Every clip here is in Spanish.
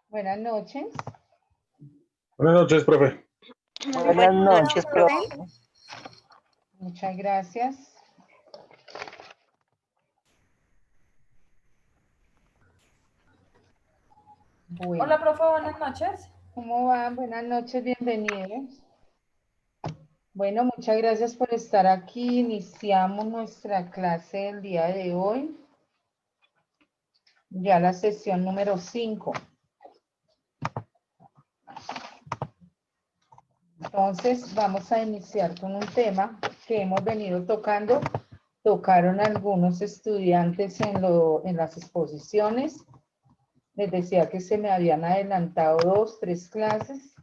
Buenas noches. Buenas noches, profe. Buenas noches, profe. Muchas gracias. Bueno, Hola, profe, buenas noches. ¿cómo van? Buenas noches, bienvenidos. Bueno, muchas gracias por estar aquí. Iniciamos nuestra clase del día de hoy. Ya la sesión número 5. Entonces, vamos a iniciar con un tema que hemos venido tocando. Tocaron algunos estudiantes en las exposiciones. Les decía que se me habían adelantado 2, 3 clases.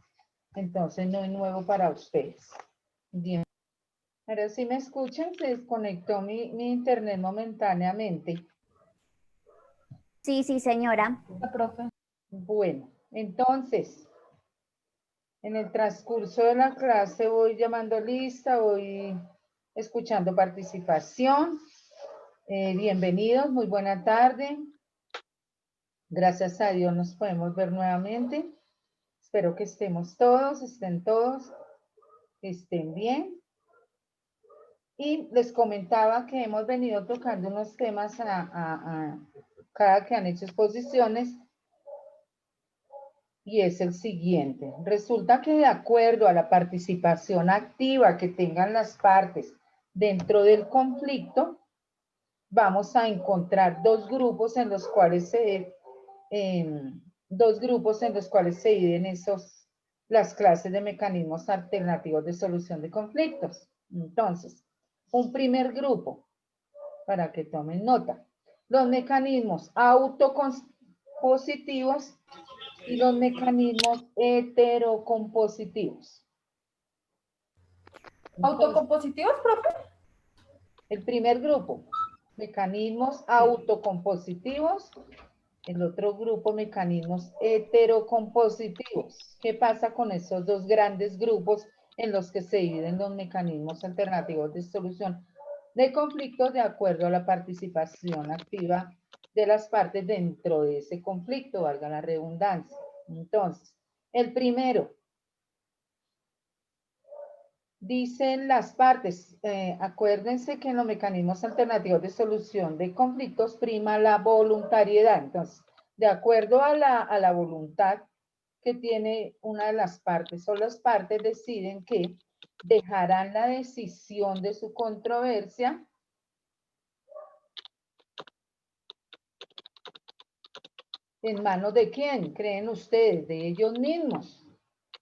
Entonces, no es nuevo para ustedes. Bien. Ahora sí me escuchan, se desconectó mi internet momentáneamente. Sí, señora. Hola, profe. Bueno, entonces, en el transcurso de la clase voy llamando lista, voy escuchando participación. Bienvenidos, muy buena tarde. Gracias a Dios nos podemos ver nuevamente. Espero que estén todos, estén bien. Y les comentaba que hemos venido tocando unos temas cada que han hecho exposiciones. Y es el siguiente. Resulta que de acuerdo a la participación activa que tengan las partes dentro del conflicto, vamos a encontrar dos grupos en los cuales se dividen las clases de mecanismos alternativos de solución de conflictos. Entonces, un primer grupo, para que tomen nota, los mecanismos autocompositivos y los mecanismos heterocompositivos. ¿Autocompositivos, profe? El primer grupo, mecanismos autocompositivos. El otro grupo, mecanismos heterocompositivos. ¿Qué pasa con esos dos grandes grupos en los que se dividen los mecanismos alternativos de solución de conflictos de acuerdo a la participación activa de las partes dentro de ese conflicto, valga la redundancia? Entonces, el primero, dicen las partes, acuérdense que en los mecanismos alternativos de solución de conflictos prima la voluntariedad. Entonces, de acuerdo a la voluntad que tiene una de las partes o las partes deciden que dejarán la decisión de su controversia ¿en manos de quién? ¿Creen ustedes? De ellos mismos.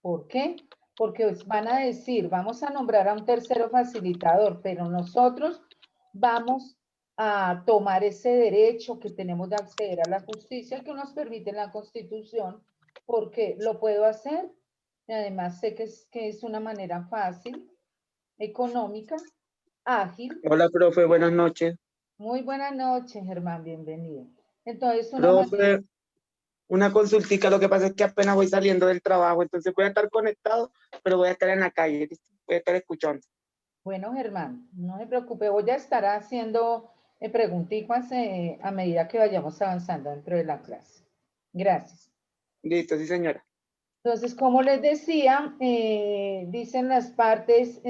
¿Por qué? Porque van a decir, vamos a nombrar a un tercero facilitador, pero nosotros vamos a tomar ese derecho que tenemos de acceder a la justicia que nos permite la Constitución, porque lo puedo hacer. Y además sé que es una manera fácil, económica, ágil. Hola, profe, buenas noches. Muy buenas noches, Germán, bienvenido. Entonces, Profe, una consultica, lo que pasa es que apenas voy saliendo del trabajo, entonces voy a estar conectado, pero voy a estar en la calle, ¿listo? Voy a estar escuchando. Bueno, Germán, no se preocupe, voy a estar haciendo preguntitas a medida que vayamos avanzando dentro de la clase. Gracias. Listo, sí, señora. Entonces, como les decía, dicen las partes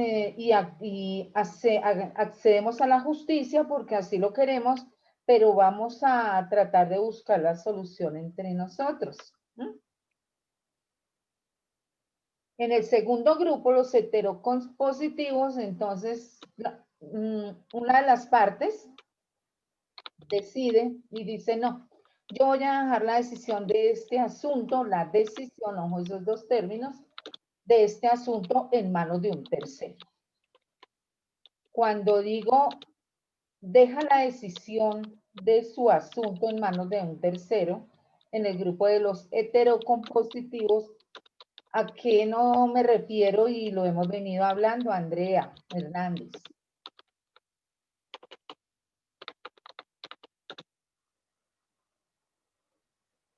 accedemos a la justicia porque así lo queremos, pero vamos a tratar de buscar la solución entre nosotros. En el segundo grupo, los heterocompositivos, entonces, una de las partes decide y dice, no, yo voy a dejar la decisión de este asunto, la decisión, ojo, esos dos términos, de este asunto en manos de un tercero. Cuando digo, deja la decisión de su asunto en manos de un tercero, en el grupo de los heterocompositivos, ¿a qué no me refiero? Y lo hemos venido hablando, Andrea Hernández.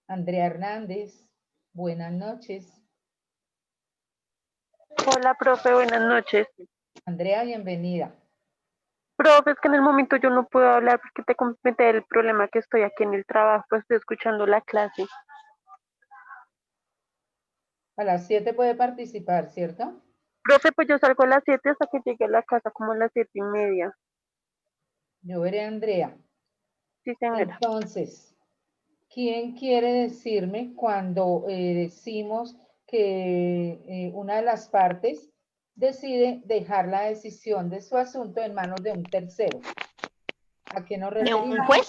Andrea Hernández, buenas noches. Hola, profe, buenas noches. Andrea, bienvenida. Profe, es que en el momento yo no puedo hablar porque te comenté el problema que estoy aquí en el trabajo, pues estoy escuchando la clase. A las 7 puede participar, ¿cierto? Profe, pues yo salgo a las 7 hasta que llegue a la casa como a las 7:30. Yo veré a Andrea. Sí, señora. Entonces, ¿quién quiere decirme cuando decimos que una de las partes decide dejar la decisión de su asunto en manos de un tercero? ¿A qué nos ¿De un referimos? juez?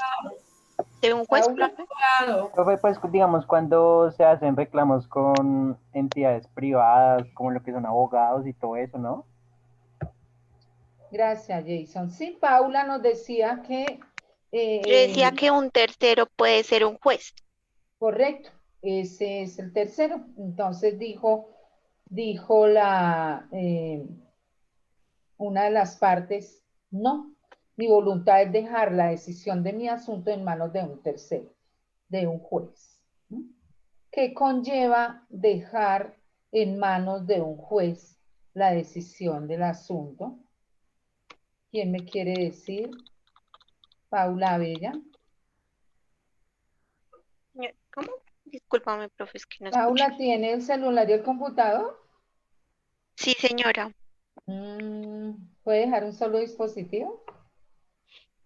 ¿De un juez, Paula, profe? Claro. Profe, pues digamos, cuando se hacen reclamos con entidades privadas, como lo que son abogados y todo eso, ¿no? gracias, Jason. Sí, Paula nos decía que, Yo decía eh, que un tercero puede ser un juez. correcto, ese es el tercero. Entonces dijo una de las partes, no, mi voluntad es dejar la decisión de mi asunto en manos de un tercero, de un juez. ¿Mm? ¿Qué conlleva dejar en manos de un juez la decisión del asunto? ¿Quién me quiere decir? Paula Bella. ¿Cómo? Discúlpame, profe, es que no escuché. Paula, ¿tiene el celular y el computador? Sí, señora. ¿Puede dejar un solo dispositivo?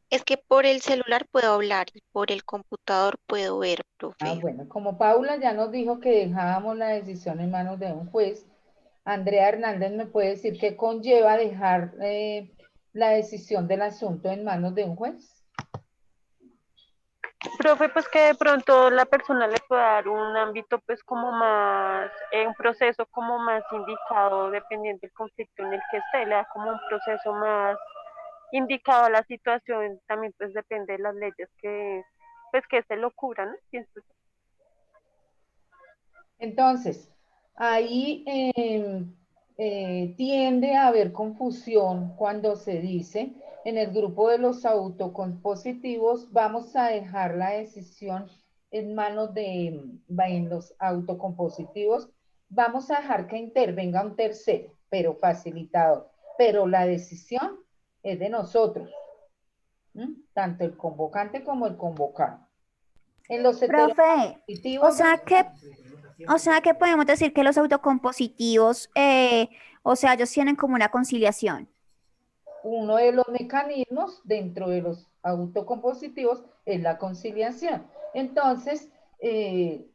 Es que por el celular puedo hablar y por el computador puedo ver, Ah, profe. bueno, como Paula ya nos dijo que dejábamos la decisión en manos de un juez, Andrea Hernández me puede decir qué conlleva dejar la decisión del asunto en manos de un juez. Profe, pues que de pronto la persona le pueda dar un ámbito pues como más, un proceso como más indicado dependiendo del conflicto en el que esté, le da como un proceso más indicado a la situación, también pues depende de las leyes pues que se lo cubran, ¿no? Pienso. Entonces, ahí tiende a haber confusión cuando se dice en el grupo de los autocompositivos, vamos a dejar la decisión en manos en los autocompositivos, vamos a dejar que intervenga un tercero, pero facilitador, pero la decisión es de nosotros, tanto el convocante como el convocado. En los Profe, o heterocompositivos, sea que, o sea que podemos decir que los autocompositivos, o sea, ellos tienen como una conciliación. uno de los mecanismos dentro de los autocompositivos es la conciliación. Entonces,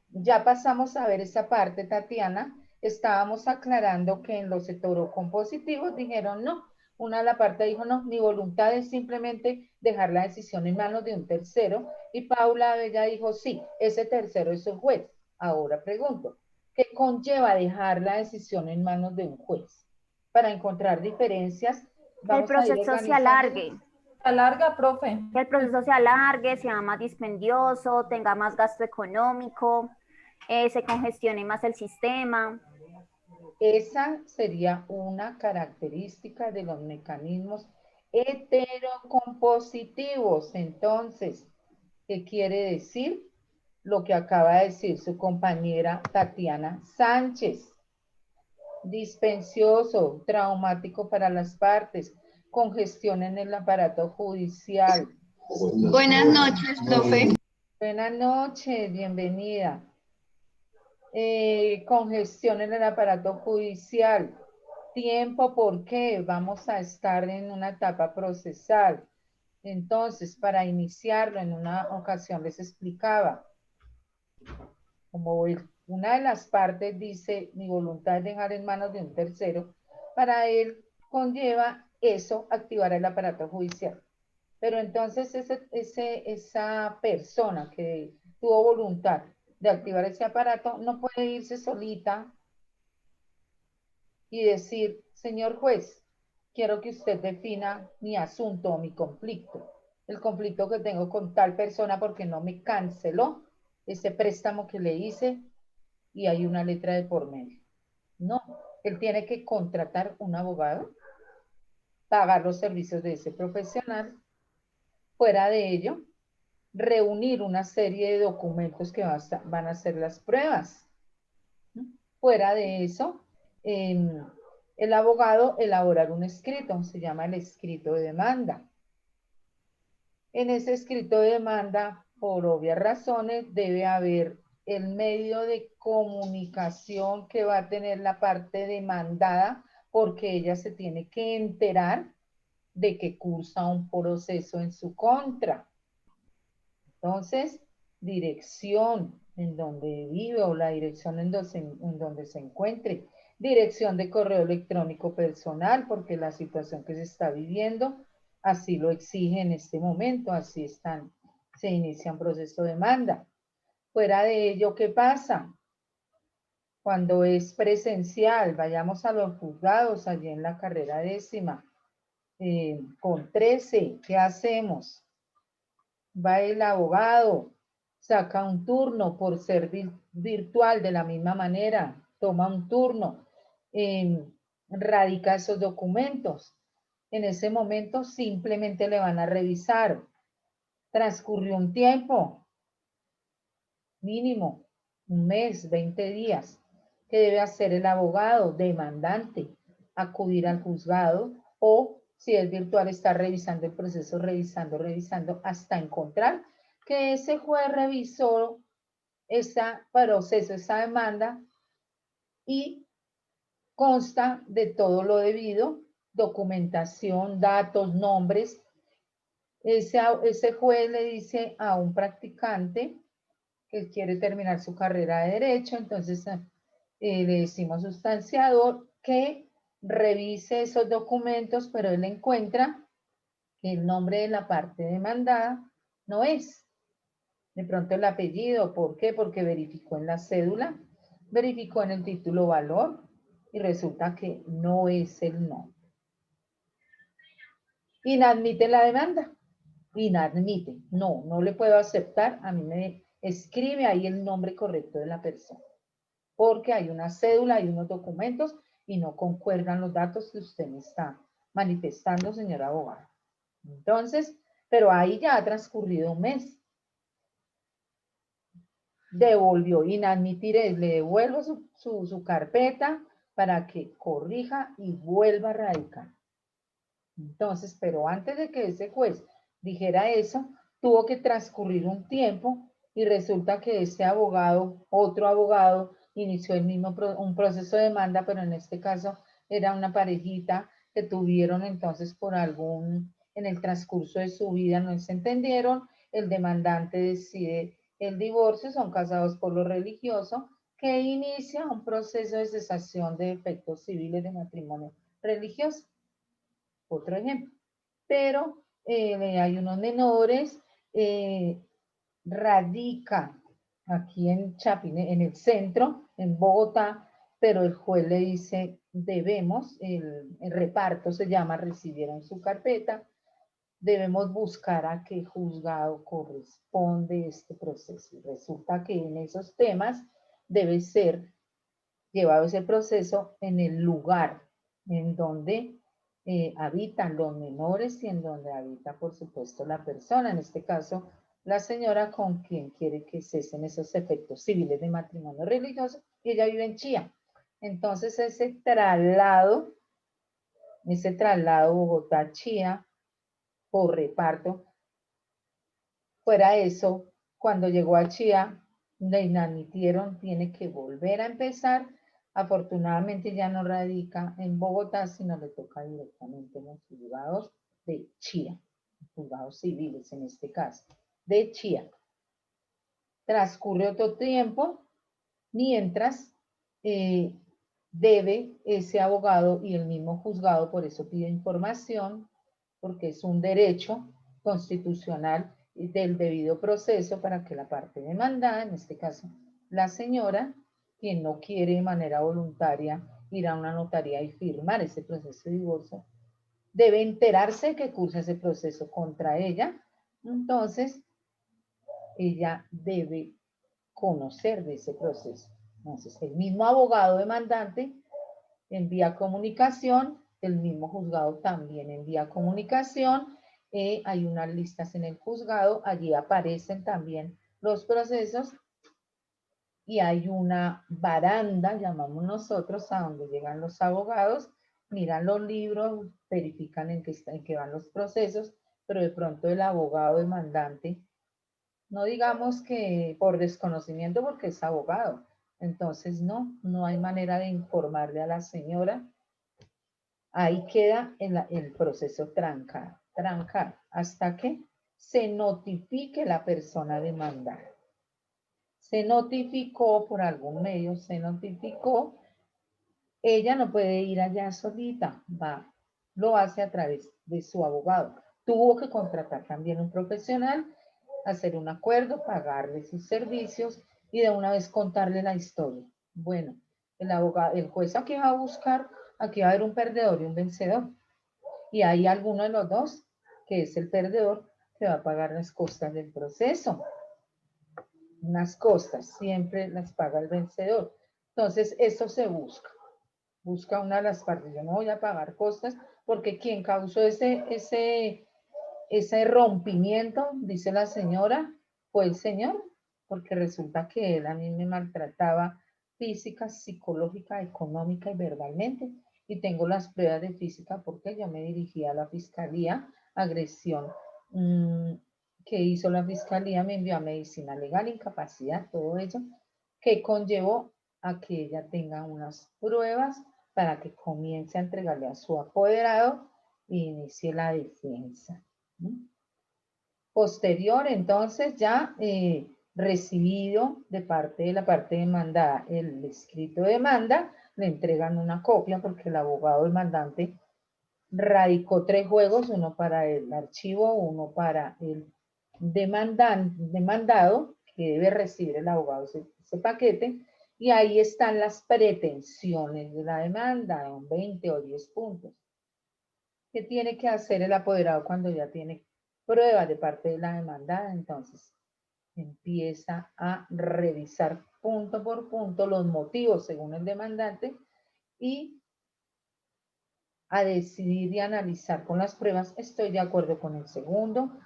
ya pasamos a ver esa parte, Tatiana. Estábamos aclarando que en los heterocompositivos dijeron no. Una de la parte dijo no, mi voluntad es simplemente dejar la decisión en manos de un tercero. Y Paula Bella dijo sí, ese tercero es el juez. Ahora pregunto, ¿qué conlleva dejar la decisión en manos de un juez? Para encontrar diferencias. Que el Vamos a ir proceso se organizándonos. alargue, Alarga, profe. que el proceso se alargue, sea más dispendioso, tenga más gasto económico, se congestione más el sistema. Esa sería una característica de los mecanismos heterocompositivos. Entonces, ¿qué quiere decir? Lo que acaba de decir su compañera Tatiana Sánchez. Dispensioso, traumático para las partes, congestión en el aparato judicial. Buenas noches, profe. Buenas noches, bienvenida. Congestión en el aparato judicial. Tiempo, ¿por qué? Vamos a estar en una etapa procesal. Entonces, para iniciarlo, en una ocasión les explicaba, como una de las partes dice, mi voluntad es dejar en manos de un tercero, para él conlleva eso, activar el aparato judicial. Pero entonces esa persona que tuvo voluntad de activar ese aparato no puede irse solita y decir, señor juez, quiero que usted defina mi asunto o mi conflicto, el conflicto que tengo con tal persona porque no me canceló ese préstamo que le hice y hay una letra de por medio. No, él tiene que contratar un abogado, pagar los servicios de ese profesional. Fuera de ello, reunir una serie de documentos que van a ser las pruebas. Fuera de eso, el abogado elaborar un escrito, se llama el escrito de demanda. En ese escrito de demanda, por obvias razones, debe haber el medio de comunicación que va a tener la parte demandada, porque ella se tiene que enterar de que cursa un proceso en su contra. Entonces, dirección en donde vive o la dirección en donde se encuentre, dirección de correo electrónico personal, porque la situación que se está viviendo así lo exige en este momento, así se inicia un proceso de demanda. Fuera de ello, ¿qué pasa? Cuando es presencial, vayamos a los juzgados allí en la carrera 10ª, con 13, ¿qué hacemos? Va el abogado, saca un turno por ser virtual de la misma manera, toma un turno, radica esos documentos. En ese momento simplemente le van a revisar. Transcurrió un tiempo, mínimo, un mes, 20 días. ¿Qué debe hacer el abogado demandante? Acudir al juzgado o, si es virtual, estar revisando el proceso, revisando, hasta encontrar que ese juez revisó ese proceso, esa demanda, y consta de todo lo debido, documentación, datos, nombres. Ese juez le dice a un practicante que quiere terminar su carrera de derecho, entonces le decimos sustanciador que revise esos documentos, pero él encuentra que el nombre de la parte demandada no es. De pronto el apellido, ¿por qué? Porque verificó en la cédula, verificó en el título valor y resulta que no es el nombre. Inadmite la demanda. Inadmite. No le puedo aceptar. A mí me escribe ahí el nombre correcto de la persona. Porque hay una cédula, hay unos documentos y no concuerdan los datos que usted me está manifestando, señora abogada. Entonces, pero ahí ya ha transcurrido un mes. Devolvió, inadmitir es, le devuelvo su carpeta para que corrija y vuelva a radicar. Entonces, pero antes de que ese juez dijera eso, tuvo que transcurrir un tiempo y resulta que ese abogado, otro abogado, inició un proceso de demanda, pero en este caso era una parejita que tuvieron entonces en el transcurso de su vida no se entendieron, el demandante decide el divorcio, son casados por lo religioso, que inicia un proceso de cesación de efectos civiles de matrimonio religioso. Otro ejemplo. Pero hay unos menores, radica aquí en Chapinero, en el centro, en Bogotá, pero el juez le dice, debemos, el reparto se llama, recibieron su carpeta, debemos buscar a qué juzgado corresponde este proceso. Y resulta que en esos temas debe ser llevado ese proceso en el lugar en donde habitan los menores y en donde habita, por supuesto, la persona, en este caso, la señora con quien quiere que cesen esos efectos civiles de matrimonio religioso, y ella vive en Chía. Entonces, ese traslado Bogotá-Chía, por reparto, fuera eso, cuando llegó a Chía, le inadmitieron, tiene que volver a empezar. Afortunadamente ya no radica en Bogotá, sino le toca directamente en los juzgados de Chía, juzgados civiles en este caso, de Chía. Transcurre otro tiempo, mientras debe ese abogado y el mismo juzgado, por eso pide información, porque es un derecho constitucional del debido proceso para que la parte demandada, en este caso la señora, quien no quiere de manera voluntaria ir a una notaría y firmar ese proceso de divorcio, debe enterarse que cursa ese proceso contra ella. Entonces, ella debe conocer de ese proceso. Entonces, el mismo abogado demandante envía comunicación, el mismo juzgado también envía comunicación, hay unas listas en el juzgado, allí aparecen también los procesos y hay una baranda, llamamos nosotros, a donde llegan los abogados, miran los libros, verifican en qué van los procesos pero de pronto el abogado demandante, no digamos que por desconocimiento porque es abogado, entonces no hay manera de informarle a la señora. Ahí queda el proceso trancar hasta que se notifique la persona demandada. Se notificó por algún medio, se notificó, ella no puede ir allá solita, lo hace a través de su abogado. Tuvo que contratar también un profesional, hacer un acuerdo, pagarle sus servicios y de una vez contarle la historia. Bueno, el juez aquí va a buscar, aquí va a haber un perdedor y un vencedor. Y hay alguno de los dos, que es el perdedor, que va a pagar las costas del proceso. Unas costas, siempre las paga el vencedor. Entonces, eso se busca. Busca una de las partes. Yo no voy a pagar costas porque quien causó ese rompimiento, dice la señora, fue el señor, porque resulta que él a mí me maltrataba física, psicológica, económica y verbalmente. Y tengo las pruebas de física porque yo me dirigí a la fiscalía, agresión que hizo la fiscalía, me envió a medicina legal, incapacidad, todo ello, que conllevó a que ella tenga unas pruebas para que comience a entregarle a su apoderado e inicie la defensa. Posterior, entonces, ya recibido de parte de la parte demandada el escrito de demanda, le entregan una copia porque el abogado demandante radicó 3 juegos, uno para el archivo, uno para el demandado, que debe recibir el abogado ese paquete, y ahí están las pretensiones de la demanda, 20 o 10 puntos. ¿Qué tiene que hacer el apoderado cuando ya tiene pruebas de parte de la demandada? Entonces, empieza a revisar punto por punto los motivos según el demandante y a decidir y analizar con las pruebas, estoy de acuerdo con el segundo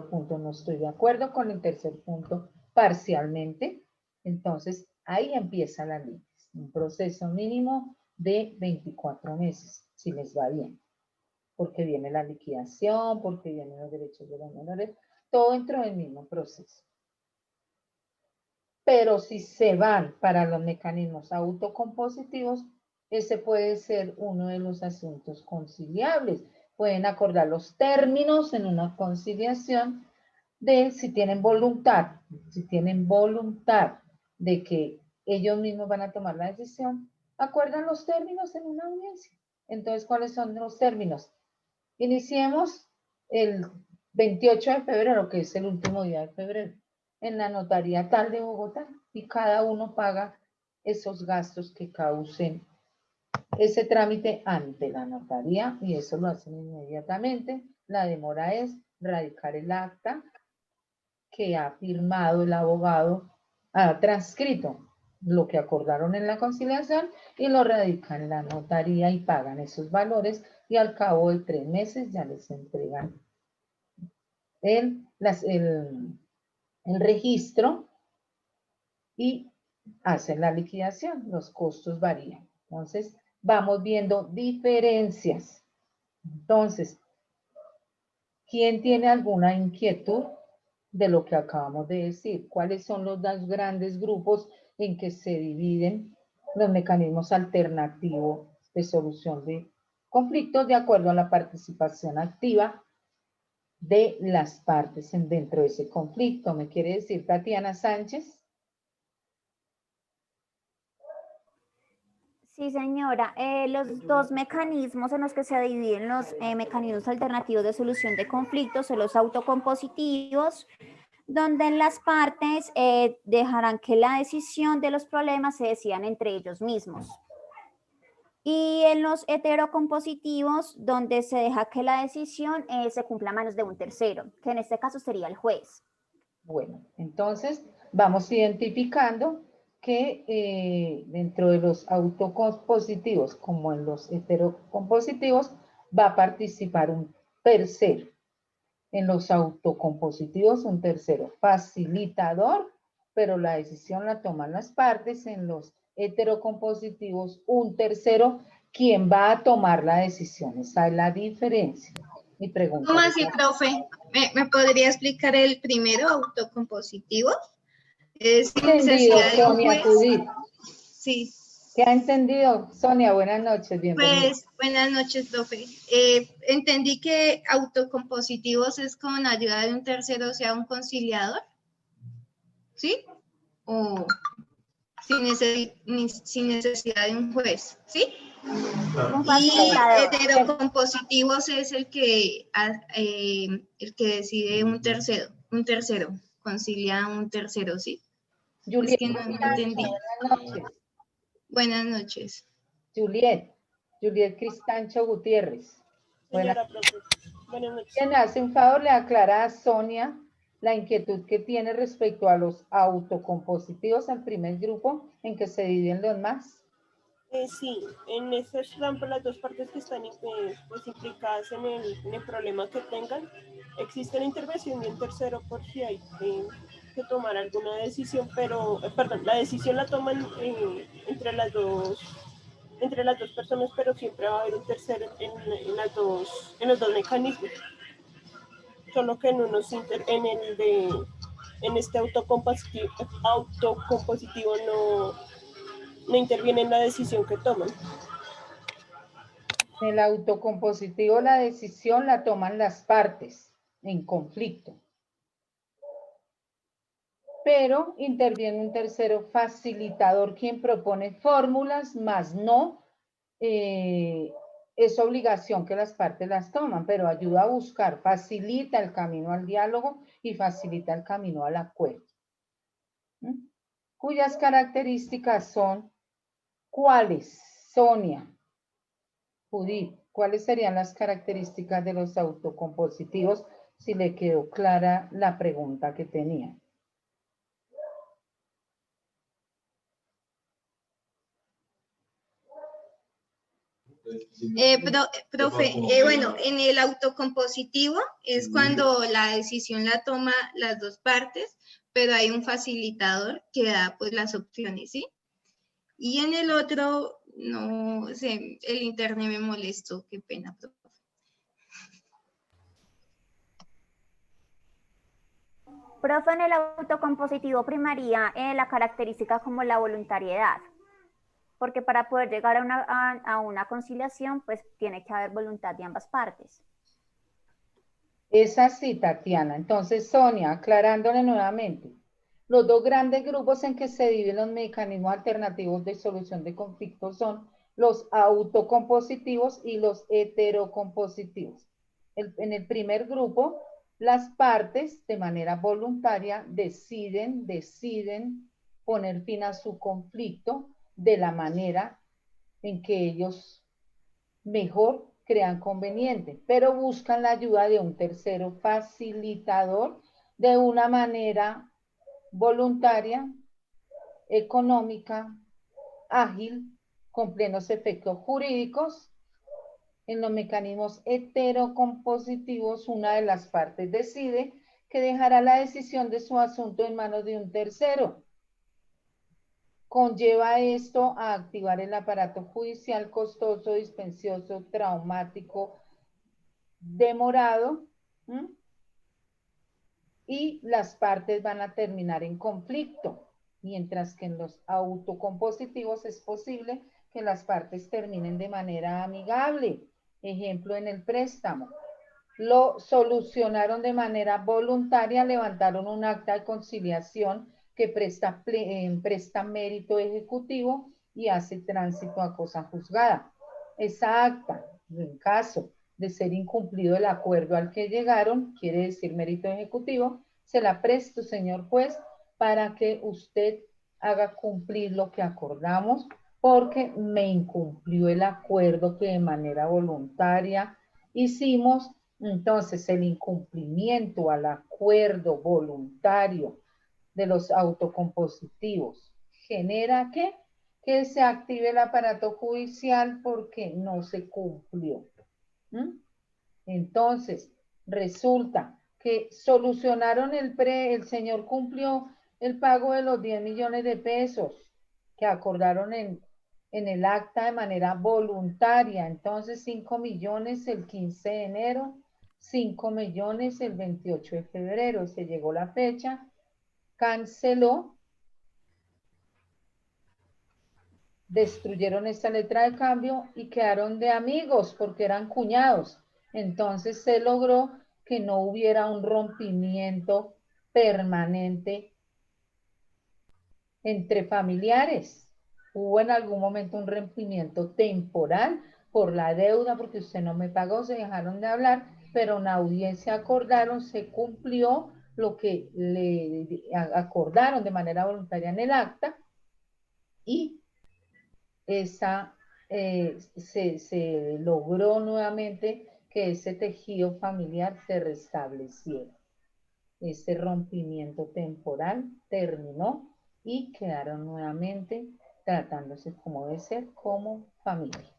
punto no estoy de acuerdo, con el tercer punto parcialmente. Entonces, ahí empieza la ley. Un proceso mínimo de 24 meses, si les va bien. Porque viene la liquidación, porque vienen los derechos de los menores, todo dentro del mismo proceso. Pero si se van para los mecanismos autocompositivos, ese puede ser uno de los asuntos conciliables. Pueden acordar los términos en una conciliación de si tienen voluntad de que ellos mismos van a tomar la decisión, acuerdan los términos en una audiencia. Entonces, ¿cuáles son los términos? Iniciemos el 28 de febrero, que es el último día de febrero, en la notaría tal de Bogotá, y cada uno paga esos gastos que causen ese trámite ante la notaría, y eso lo hacen inmediatamente. La demora es radicar el acta que ha firmado el abogado, ha transcrito lo que acordaron en la conciliación y lo radican en la notaría y pagan esos valores, y al cabo de 3 meses ya les entregan el registro y hacen la liquidación. Los costos varían. Entonces, vamos viendo diferencias. Entonces, ¿quién tiene alguna inquietud de lo que acabamos de decir? ¿Cuáles son los dos grandes grupos en que se dividen los mecanismos alternativos de solución de conflictos de acuerdo a la participación activa de las partes dentro de ese conflicto? ¿Me quiere decir Tatiana Sánchez? Sí, señora. Los dos mecanismos en los que se dividen los mecanismos alternativos de solución de conflictos son los autocompositivos, donde las partes dejarán que la decisión de los problemas se decidan entre ellos mismos. Y en los heterocompositivos, donde se deja que la decisión se cumpla a manos de un tercero, que en este caso sería el juez. Bueno, entonces vamos identificando que dentro de los autocompositivos, como en los heterocompositivos, va a participar un tercero. En los autocompositivos, un tercero facilitador, pero la decisión la toman las partes. En los heterocompositivos, un tercero quien va a tomar la decisión. Esa es la diferencia. Y pregunta. ¿Cómo así, profe? ¿Me podría explicar el primero, autocompositivo? Es sin Entendido, necesidad de un Sonia juez. Judith. Sí, ¿Qué ha entendido? Sonia, buenas noches, bienvenida. pues buenas noches, profe. Entendí que autocompositivos es con ayuda de un tercero, o sea, un conciliador. ¿Sí? O sin necesidad de un juez. ¿Sí? Un Y facilitador. heterocompositivos es el que decide un tercero, concilia un tercero, ¿sí? Juliet, Es que no entendí. buenas noches. Buenas noches. Juliet Cristancho Gutiérrez. Señora profe, buenas noches. Quien hace un favor le aclara a Sonia la inquietud que tiene respecto a los autocompositivos al primer grupo en que se dividen los más. Sí, en esas están por las dos partes que están pues, implicadas en el problema que tengan. Existe la intervención de un tercero por si hay que tomar alguna decisión, pero, perdón, la decisión la toman entre las dos personas, pero siempre va a haber un tercero en los dos mecanismos. Solo que en este autocompositivo no interviene en la decisión que toman. En el autocompositivo la decisión la toman las partes en conflicto. Pero interviene un tercero facilitador quien propone fórmulas, más no es obligación que las partes las toman, pero ayuda a buscar, facilita el camino al diálogo y facilita el camino al acuerdo. Cuyas características son, ¿cuáles? Sonia, Judith, ¿cuáles serían las características de los autocompositivos? Si le quedó clara la pregunta que tenía. Profe, bueno, en el autocompositivo es cuando la decisión la toma las dos partes, pero hay un facilitador que da pues las opciones, ¿sí? Y en el otro, no sé, el internet me molestó, qué pena, profe. Profe, en el autocompositivo primaría la característica como la voluntariedad, porque para poder llegar a una conciliación, pues tiene que haber voluntad de ambas partes. Es así, Tatiana. Entonces, Sonia, aclarándole nuevamente, los dos grandes grupos en que se dividen los mecanismos alternativos de solución de conflictos son los autocompositivos y los heterocompositivos. En el primer grupo, las partes de manera voluntaria deciden poner fin a su conflicto de la manera en que ellos mejor crean conveniente, pero buscan la ayuda de un tercero facilitador de una manera voluntaria, económica, ágil, con plenos efectos jurídicos. En los mecanismos heterocompositivos, una de las partes decide que dejará la decisión de su asunto en manos de un tercero. Conlleva esto a activar el aparato judicial costoso, dispendioso, traumático, demorado, y las partes van a terminar en conflicto, mientras que en los autocompositivos es posible que las partes terminen de manera amigable. Ejemplo, en el préstamo. Lo solucionaron de manera voluntaria, levantaron un acta de conciliación que presta mérito ejecutivo y hace tránsito a cosa juzgada. Esa acta, en caso de ser incumplido el acuerdo al que llegaron, quiere decir mérito ejecutivo, se la presto, señor juez, para que usted haga cumplir lo que acordamos, porque me incumplió el acuerdo que de manera voluntaria hicimos. Entonces, el incumplimiento al acuerdo voluntario de los autocompositivos genera ¿qué? Que se active el aparato judicial porque no se cumplió. Entonces, resulta que solucionaron el señor cumplió el pago de los 10 millones de pesos que acordaron en el acta de manera voluntaria. Entonces, 5 millones el 15 de enero, 5 millones el 28 de febrero. Se llegó la fecha, canceló, destruyeron esta letra de cambio y quedaron de amigos porque eran cuñados. Entonces se logró que no hubiera un rompimiento permanente entre familiares. Hubo en algún momento un rompimiento temporal por la deuda, porque usted no me pagó, se dejaron de hablar, pero en la audiencia acordaron, se cumplió lo que le acordaron de manera voluntaria en el acta y se logró nuevamente que ese tejido familiar se restableciera. Ese rompimiento temporal terminó y quedaron nuevamente tratándose como de ser, como familia.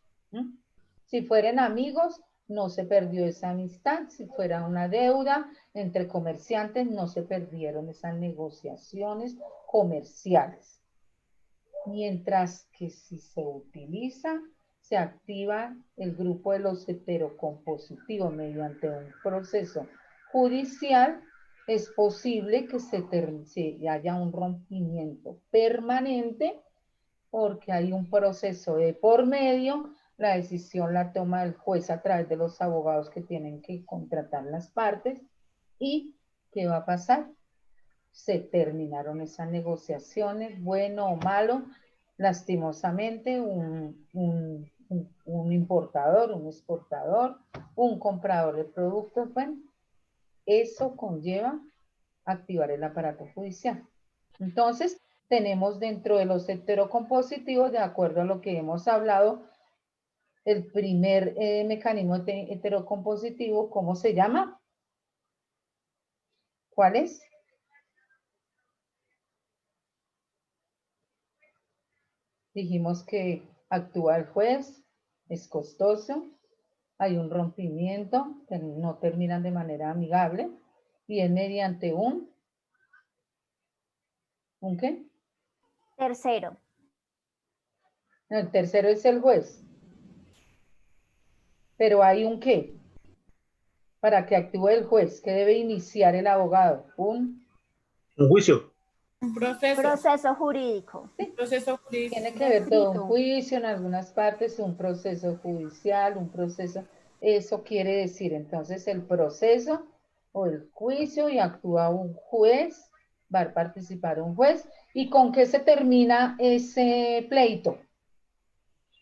Si fueran amigos, no se perdió esa amistad. Si fuera una deuda entre comerciantes, no se perdieron esas negociaciones comerciales. Mientras que si se utiliza, se activa el grupo de los heterocompositivos mediante un proceso judicial, es posible que haya un rompimiento permanente porque hay un proceso de por medio, la decisión la toma el juez a través de los abogados que tienen que contratar las partes. ¿Y qué va a pasar? Se terminaron esas negociaciones, bueno o malo, lastimosamente un importador, un exportador, un comprador de productos, bueno, eso conlleva activar el aparato judicial. Entonces, tenemos dentro de los heterocompositivos, de acuerdo a lo que hemos hablado, el primer mecanismo heterocompositivo, ¿cómo se llama? ¿Cuál es? Dijimos que actúa el juez, es costoso, hay un rompimiento, no terminan de manera amigable, y es mediante ¿un qué? Tercero. El tercero es el juez. Pero hay un ¿qué? Para que actúe el juez, ¿qué debe iniciar el abogado? Un juicio. Un proceso. Proceso jurídico. Un proceso jurídico. Tiene que ver todo, un juicio en algunas partes, un proceso judicial, un proceso, eso quiere decir entonces el proceso o el juicio y actúa un juez, va a participar un juez. ¿Y con qué se termina ese pleito?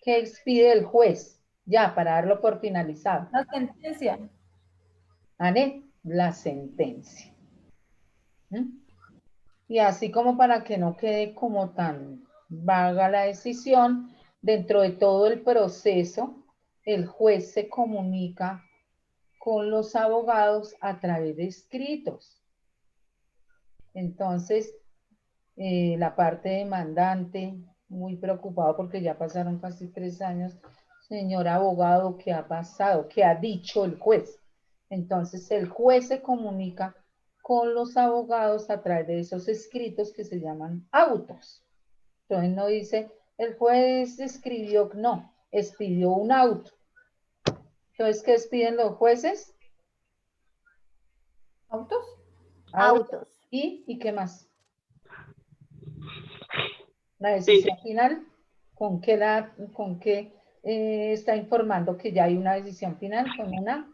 ¿Qué expide el juez? Ya, para darlo por finalizado. La sentencia. ¿Vale? La sentencia. Y así como para que no quede como tan vaga la decisión, dentro de todo el proceso, el juez se comunica con los abogados a través de escritos. Entonces, la parte demandante, muy preocupado porque ya pasaron casi 3 años, señor abogado, ¿qué ha pasado? ¿Qué ha dicho el juez? Entonces, el juez se comunica con los abogados a través de esos escritos que se llaman autos. Entonces, no dice, el juez escribió, no, expidió un auto. Entonces, ¿qué expiden los jueces? ¿Autos? Autos. ¿Y qué más? La decisión final, ¿con qué está informando que ya hay una decisión final? Con una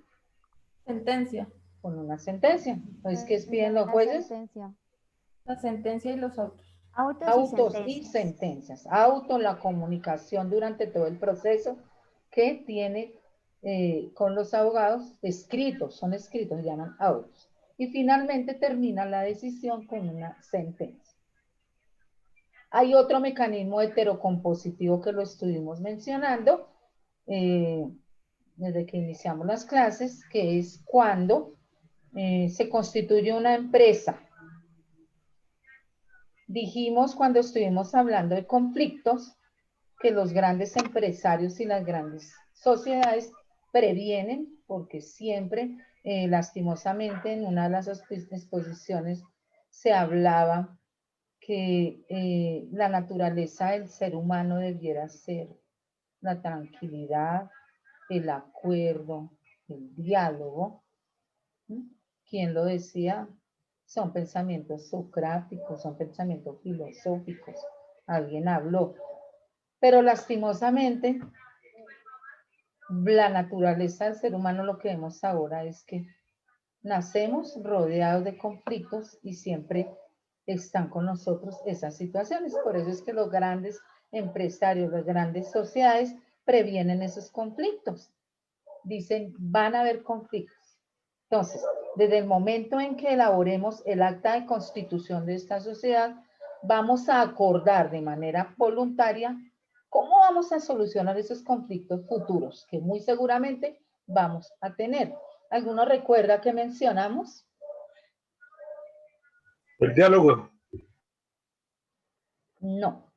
Sentencia. con una sentencia. Entonces, ¿qué piden los jueces? La sentencia y los autos. Autos y sentencias. Auto, la comunicación durante todo el proceso que tiene con los abogados escritos, son escritos, se llaman autos. Y finalmente termina la decisión con una sentencia. Hay otro mecanismo heterocompositivo que lo estuvimos mencionando desde que iniciamos las clases, que es cuando se constituye una empresa. Dijimos cuando estuvimos hablando de conflictos que los grandes empresarios y las grandes sociedades previenen, porque siempre, lastimosamente, en una de las exposiciones se hablaba que la naturaleza del ser humano debiera ser la tranquilidad, el acuerdo, el diálogo, ¿Quién lo decía? Son pensamientos socráticos, son pensamientos filosóficos. Alguien habló. Pero lastimosamente, la naturaleza del ser humano, lo que vemos ahora es que nacemos rodeados de conflictos y siempre están con nosotros esas situaciones. Por eso es que los grandes empresarios, las grandes sociedades previenen esos conflictos. Dicen, van a haber conflictos. Entonces, desde el momento en que elaboremos el acta de constitución de esta sociedad, vamos a acordar de manera voluntaria cómo vamos a solucionar esos conflictos futuros que muy seguramente vamos a tener. ¿Alguno recuerda que mencionamos? El diálogo. No.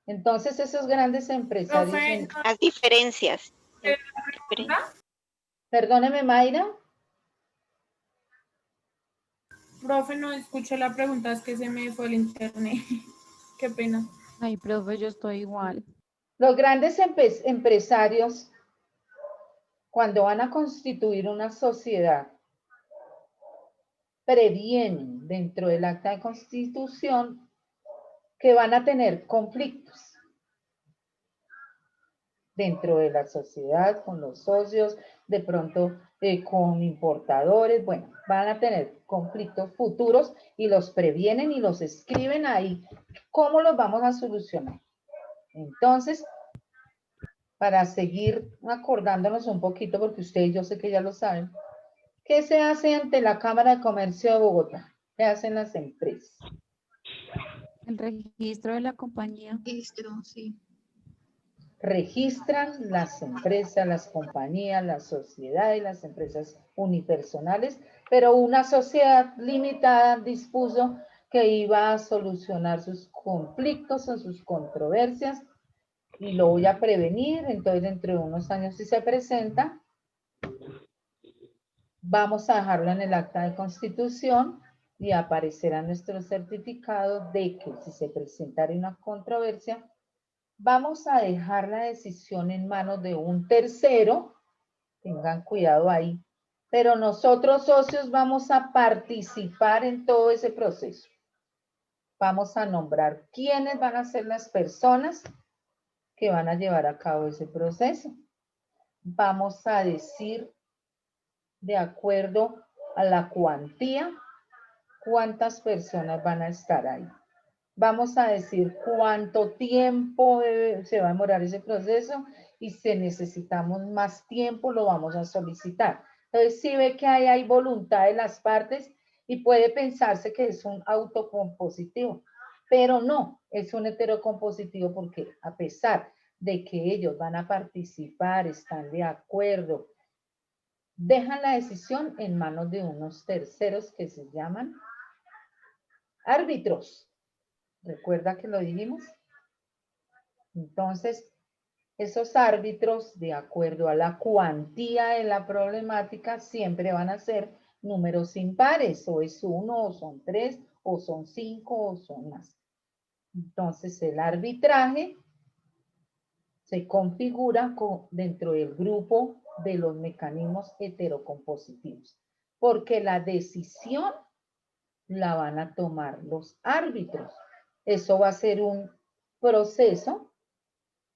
Entonces, esos grandes empresarios... Profe, Las diferencias. Perdóneme, Mayra. profe, no escuché la pregunta, es que se me fue el internet. Qué pena. Ay, profe, yo estoy igual. Los grandes empresarios, cuando van a constituir una sociedad, previenen dentro del acta de constitución que van a tener conflictos dentro de la sociedad, con los socios, de pronto con importadores, bueno, van a tener conflictos futuros y los previenen y los escriben ahí. ¿Cómo los vamos a solucionar? Entonces, para seguir acordándonos un poquito, porque ustedes yo sé que ya lo saben, ¿qué se hace ante la Cámara de Comercio de Bogotá? ¿Qué hacen las empresas? El registro de la compañía. Registro, sí. Registran las empresas, las compañías, las sociedades, las empresas unipersonales, pero una sociedad limitada dispuso que iba a solucionar sus conflictos o sus controversias y lo voy a prevenir. Entonces, dentro de unos años, si se presenta, vamos a dejarlo en el acta de constitución y aparecerá nuestro certificado de que si se presentara una controversia, vamos a dejar la decisión en manos de un tercero, tengan cuidado ahí, pero nosotros socios vamos a participar en todo ese proceso. Vamos a nombrar quiénes van a ser las personas que van a llevar a cabo ese proceso. Vamos a decir, de acuerdo a la cuantía, cuántas personas van a estar ahí. Vamos a decir cuánto tiempo se va a demorar ese proceso y si necesitamos más tiempo lo vamos a solicitar. Entonces, sí ve que hay voluntad de las partes y puede pensarse que es un autocompositivo, pero no, es un heterocompositivo porque a pesar de que ellos van a participar, están de acuerdo, dejan la decisión en manos de unos terceros que se llaman árbitros. ¿Recuerda que lo dijimos? Entonces, esos árbitros, de acuerdo a la cuantía de la problemática, siempre van a ser números impares, o es 1, o son 3, o son 5, o son más. Entonces, el arbitraje se configura dentro del grupo de los mecanismos heterocompositivos, porque la decisión la van a tomar los árbitros. Eso va a ser un proceso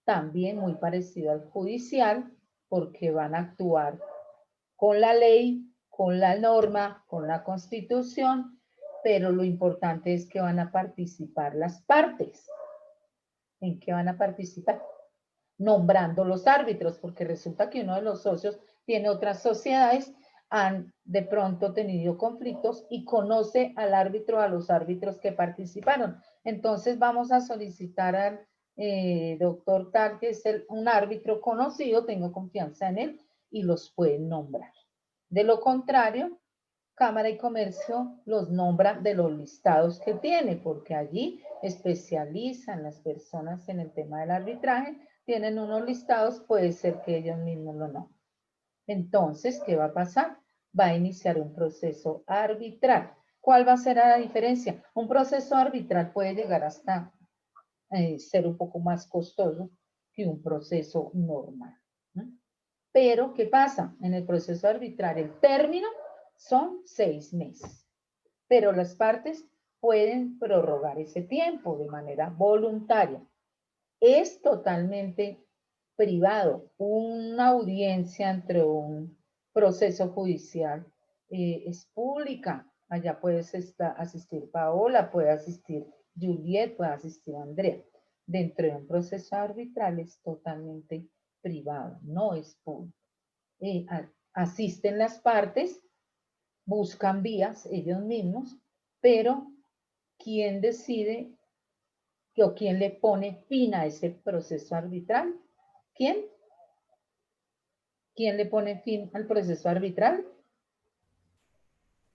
también muy parecido al judicial, porque van a actuar con la ley, con la norma, con la constitución, pero lo importante es que van a participar las partes. ¿En qué van a participar? Nombrando los árbitros, porque resulta que uno de los socios tiene otras sociedades, han de pronto tenido conflictos y conoce al árbitro, a los árbitros que participaron. Entonces vamos a solicitar al doctor tal, que es un árbitro conocido, tengo confianza en él, y los pueden nombrar. De lo contrario, Cámara y Comercio los nombra de los listados que tiene, porque allí especializan las personas en el tema del arbitraje, tienen unos listados, puede ser que ellos mismos lo nombren. Entonces, ¿qué va a pasar? Va a iniciar un proceso arbitral. ¿Cuál va a ser la diferencia? Un proceso arbitral puede llegar hasta ser un poco más costoso que un proceso normal. Pero, ¿qué pasa? En el proceso arbitral, el término son 6 meses, pero las partes pueden prorrogar ese tiempo de manera voluntaria. Es totalmente privado. Una audiencia entre un proceso judicial es pública. Allá puedes asistir Paola, puede asistir Juliet, puede asistir Andrea. Dentro de un proceso arbitral es totalmente privado, no es público. Asisten las partes, buscan vías ellos mismos, pero ¿quién decide o quién le pone fin a ese proceso arbitral? ¿Quién? ¿Quién le pone fin al proceso arbitral?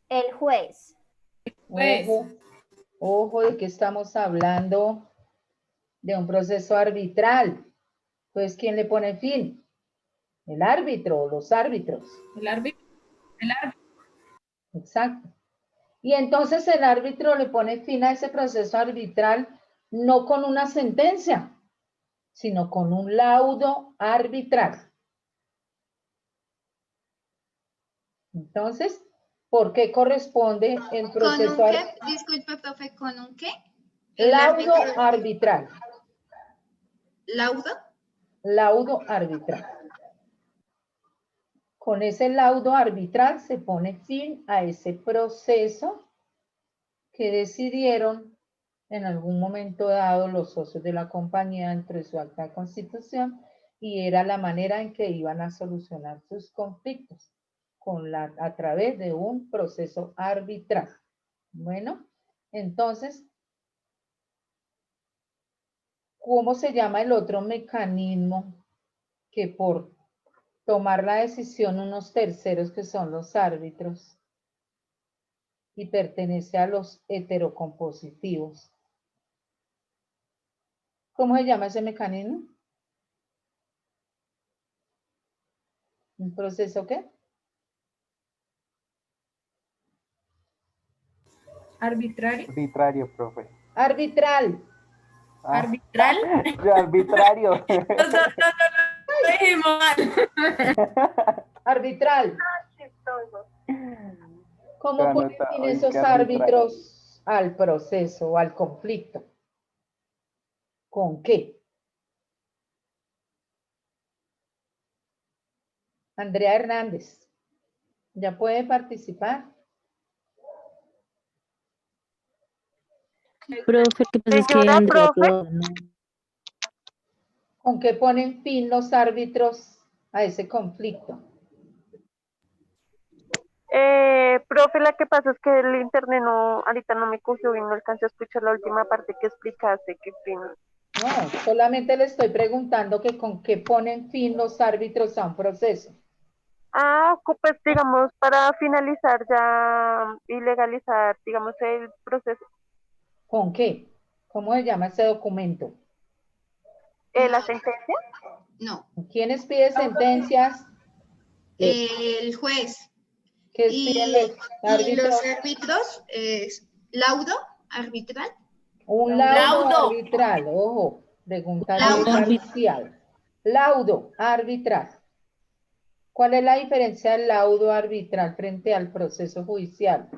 El juez. Ojo, ¿de qué estamos hablando? De un proceso arbitral. Entonces, ¿quién le pone fin? El árbitro o los árbitros. El árbitro. Exacto. Y entonces el árbitro le pone fin a ese proceso arbitral no con una sentencia, sino con un laudo arbitral. Entonces, ¿por qué corresponde el proceso ¿Con un qué? Disculpe, profe, ¿con un qué? Laudo arbitral. ¿Laudo? Laudo arbitral. Con ese laudo arbitral se pone fin a ese proceso que decidieron en algún momento dado los socios de la compañía dentro de su acta de constitución, y era la manera en que iban a solucionar sus conflictos a través de un proceso arbitral. Bueno, entonces, ¿cómo se llama el otro mecanismo que por tomar la decisión unos terceros que son los árbitros y pertenece a los heterocompositivos? ¿Cómo se llama ese mecanismo? ¿Un proceso qué? Arbitrario. Arbitrario, profe. Arbitral. ¿Arbitral? Arbitrario. Lo dije mal. Arbitral. ¿Cómo Ya ponen nota, fin oiga, esos arbitral. árbitros al proceso o al conflicto? ¿Con qué? Andrea Hernández, ¿ya puede participar? Profe, ¿qué pasa? Es que Señora Andrea profe, todavía no. ¿Con qué ponen fin los árbitros a ese conflicto? profe, la que pasa es que el internet no, ahorita no me cogió bien, no alcancé a escuchar la última parte que explicaste, qué pena. No, solamente le estoy preguntando que con qué ponen fin los árbitros a un proceso. Pues digamos, para finalizar ya y legalizar, digamos, el proceso, ¿Con qué? ¿Cómo se llama ese documento? la sentencia. No. ¿Quiénes piden sentencias? El juez. ¿Qué piden los Y árbitros? los árbitros es laudo arbitral. Un laudo Laudo. arbitral, ojo, pregunta Laudo. parcial. Laudo arbitral. ¿Cuál es la diferencia del laudo arbitral frente al proceso judicial?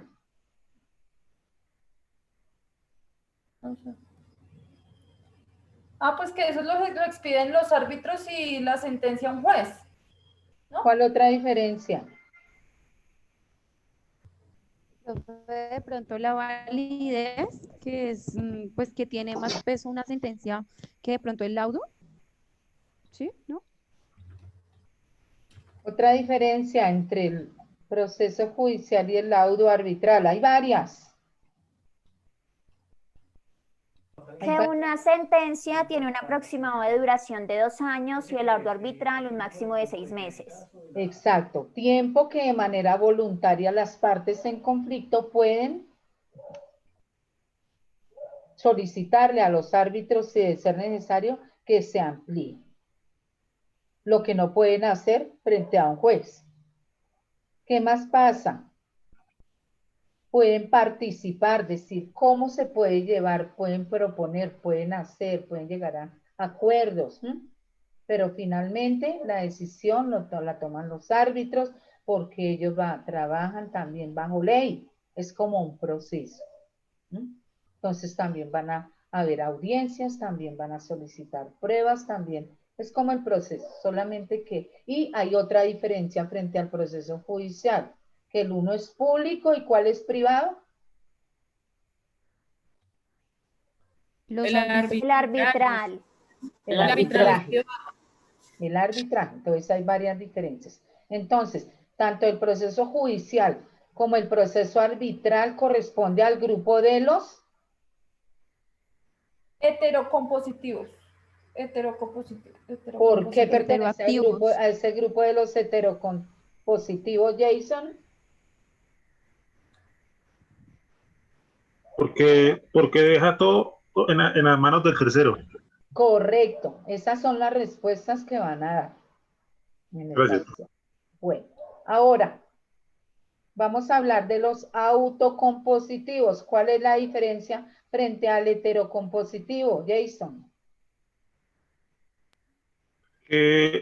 Pues que eso lo expiden los árbitros y la sentencia un juez. ¿Cuál otra diferencia? De pronto la validez, que es, pues que tiene más peso una sentencia que de pronto el laudo. ¿Sí? ¿No? Otra diferencia entre el proceso judicial y el laudo arbitral. Hay varias. Que una sentencia tiene un aproximado de duración de 2 años y el laudo arbitral un máximo de 6 meses. Exacto. Tiempo que de manera voluntaria las partes en conflicto pueden solicitarle a los árbitros, si de ser necesario, que se amplíe. Lo que no pueden hacer frente a un juez. ¿Qué más pasa? Pueden participar, decir cómo se puede llevar, pueden proponer, pueden hacer, pueden llegar a acuerdos. pero finalmente la decisión la toman los árbitros porque ellos trabajan también bajo ley, es como un proceso. Entonces también van a haber audiencias, también van a solicitar pruebas, también es como el proceso, solamente que, y hay otra diferencia frente al proceso judicial, que el uno es público y ¿cuál es privado? Los El árbitros. El arbitral. El El arbitral es arbitraje. privado. El arbitraje. Entonces hay varias diferencias. Entonces, tanto el proceso judicial como el proceso arbitral corresponde al grupo de los Heterocompositivos. ¿Por qué pertenece al grupo, Heteroactivos. a ese grupo de los heterocompositivos, Jason? Porque deja todo en las manos del tercero. Correcto. Esas son las respuestas que van a dar en esta Gracias. opción. Bueno, ahora vamos a hablar de los autocompositivos. ¿Cuál es la diferencia frente al heterocompositivo, Jason?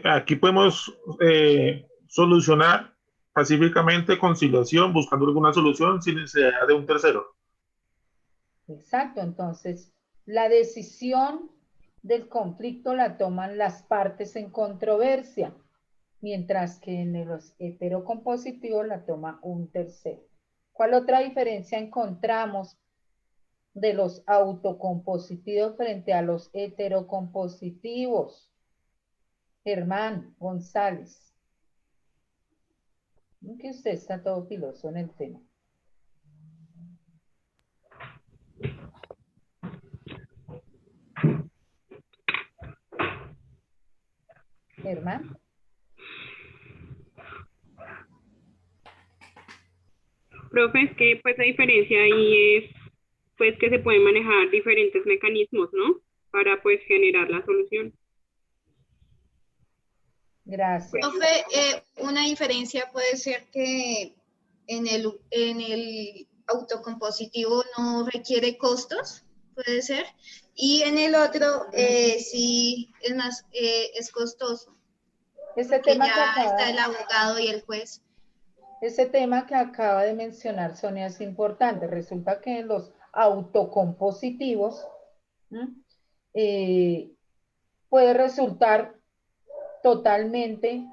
Aquí podemos solucionar pacíficamente conciliación, buscando alguna solución sin necesidad de un tercero. Exacto, entonces la decisión del conflicto la toman las partes en controversia, mientras que en los heterocompositivos la toma un tercero. ¿Cuál otra diferencia encontramos de los autocompositivos frente a los heterocompositivos? Germán González. Que usted está todo piloso en el tema. Germán. Profe, es que pues la diferencia ahí es pues que se pueden manejar diferentes mecanismos, ¿no? Para pues generar la solución. Gracias. Profe, una diferencia puede ser que en el autocompositivo no requiere costos, puede ser, y en el otro sí es más, es costoso. Ese porque tema ya que acaba, está el abogado y el juez. Ese tema que acaba de mencionar Sonia es importante. Resulta que en los autocompositivos puede resultar totalmente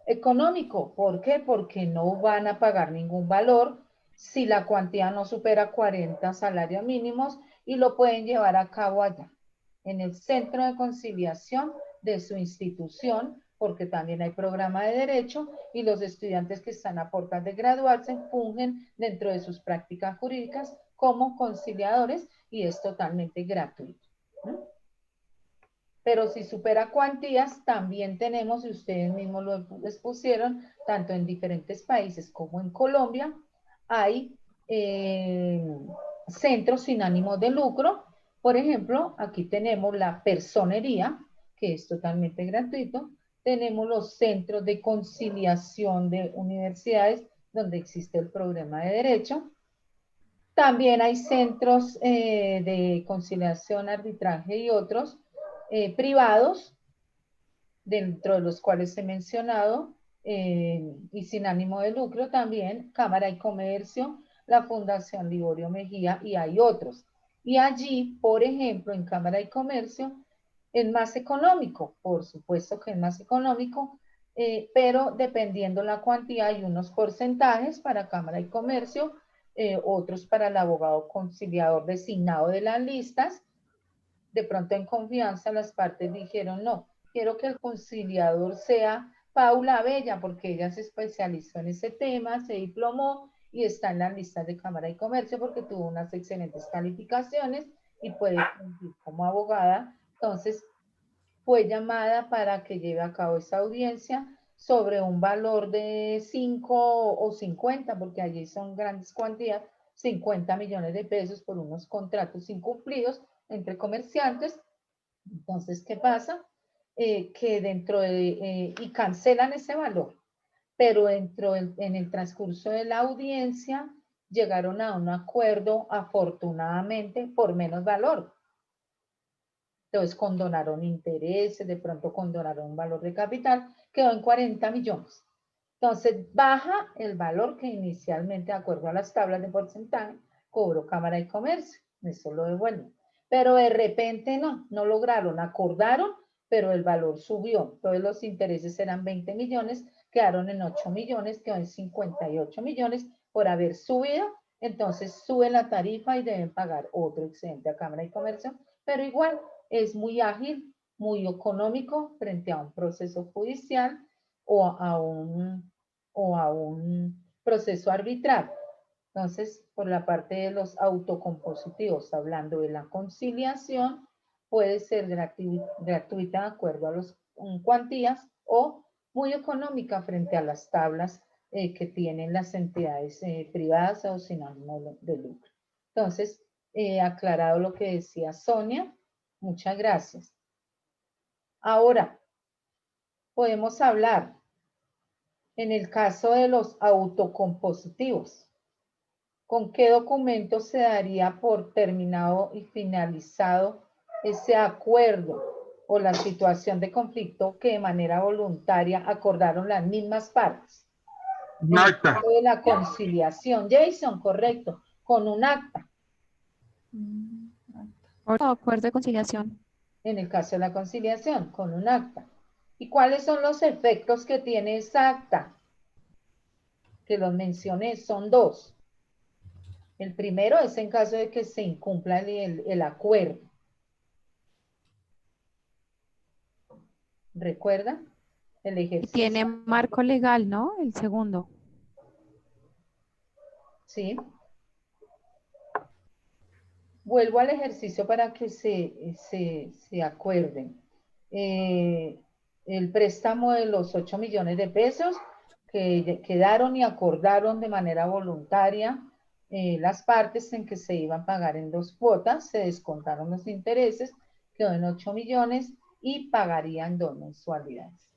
económico. ¿Por qué? Porque no van a pagar ningún valor si la cuantía no supera 40 salarios mínimos y lo pueden llevar a cabo allá, en el centro de conciliación de su institución, porque también hay programa de derecho y los estudiantes que están a puertas de graduarse fungen dentro de sus prácticas jurídicas como conciliadores y es totalmente gratuito. Pero si supera cuantías, también tenemos, y ustedes mismos lo expusieron, tanto en diferentes países como en Colombia, hay centros sin ánimo de lucro. Por ejemplo, aquí tenemos la personería, que es totalmente gratuito. Tenemos los centros de conciliación de universidades, donde existe el programa de derecho. También hay centros de conciliación, arbitraje y otros privados, dentro de los cuales he mencionado, y sin ánimo de lucro también, Cámara y Comercio, la Fundación Liborio Mejía y hay otros. Y allí, por ejemplo, en Cámara y Comercio, es más económico, por supuesto que es más económico, pero dependiendo la cuantía hay unos porcentajes para Cámara y Comercio, otros para el abogado conciliador designado de las listas. De pronto en confianza las partes dijeron, no, quiero que el conciliador sea Paula Bella, porque ella se especializó en ese tema, se diplomó y está en las listas de Cámara y Comercio porque tuvo unas excelentes calificaciones y puede cumplir como abogada. Entonces, fue llamada para que lleve a cabo esa audiencia sobre un valor de 5 o 50, porque allí son grandes cuantías, 50 millones de pesos por unos contratos incumplidos entre comerciantes. Entonces, ¿qué pasa? Que dentro de, y cancelan ese valor, pero en el transcurso de la audiencia llegaron a un acuerdo, afortunadamente, por menos valor. Entonces condonaron intereses, de pronto condonaron un valor de capital, quedó en 40 millones. Entonces baja el valor que inicialmente, de acuerdo a las tablas de porcentaje, cobró Cámara de Comercio. Eso lo devuelven. Pero de repente no lograron, acordaron, pero el valor subió. Entonces los intereses eran 20 millones, quedaron en 8 millones, quedó en 58 millones por haber subido. Entonces sube la tarifa y deben pagar otro excedente a Cámara de Comercio, pero igual es muy ágil, muy económico frente a un proceso judicial o a un proceso arbitral. Entonces, por la parte de los autocompositivos, hablando de la conciliación, puede ser gratuita de acuerdo a las cuantías o muy económica frente a las tablas que tienen las entidades privadas o sin ánimo de lucro. Entonces, aclarado lo que decía Sonia, muchas gracias. Ahora, podemos hablar en el caso de los autocompositivos. ¿Con qué documento se daría por terminado y finalizado ese acuerdo o la situación de conflicto que de manera voluntaria acordaron las mismas partes? Un acta. De la conciliación. Jason, correcto, con un acta. Acuerdo de conciliación. En el caso de la conciliación, con un acta. ¿Y cuáles son los efectos que tiene esa acta? Que los mencioné, son dos. El primero es en caso de que se incumpla el acuerdo. ¿Recuerda? El ejercicio. Tiene marco legal, ¿no? El segundo. Sí. Vuelvo al ejercicio para que se acuerden. El préstamo de los 8 millones de pesos que quedaron y acordaron de manera voluntaria las partes en que se iban a pagar en 2 cuotas, se descontaron los intereses, quedó en 8 millones y pagarían 2 mensualidades.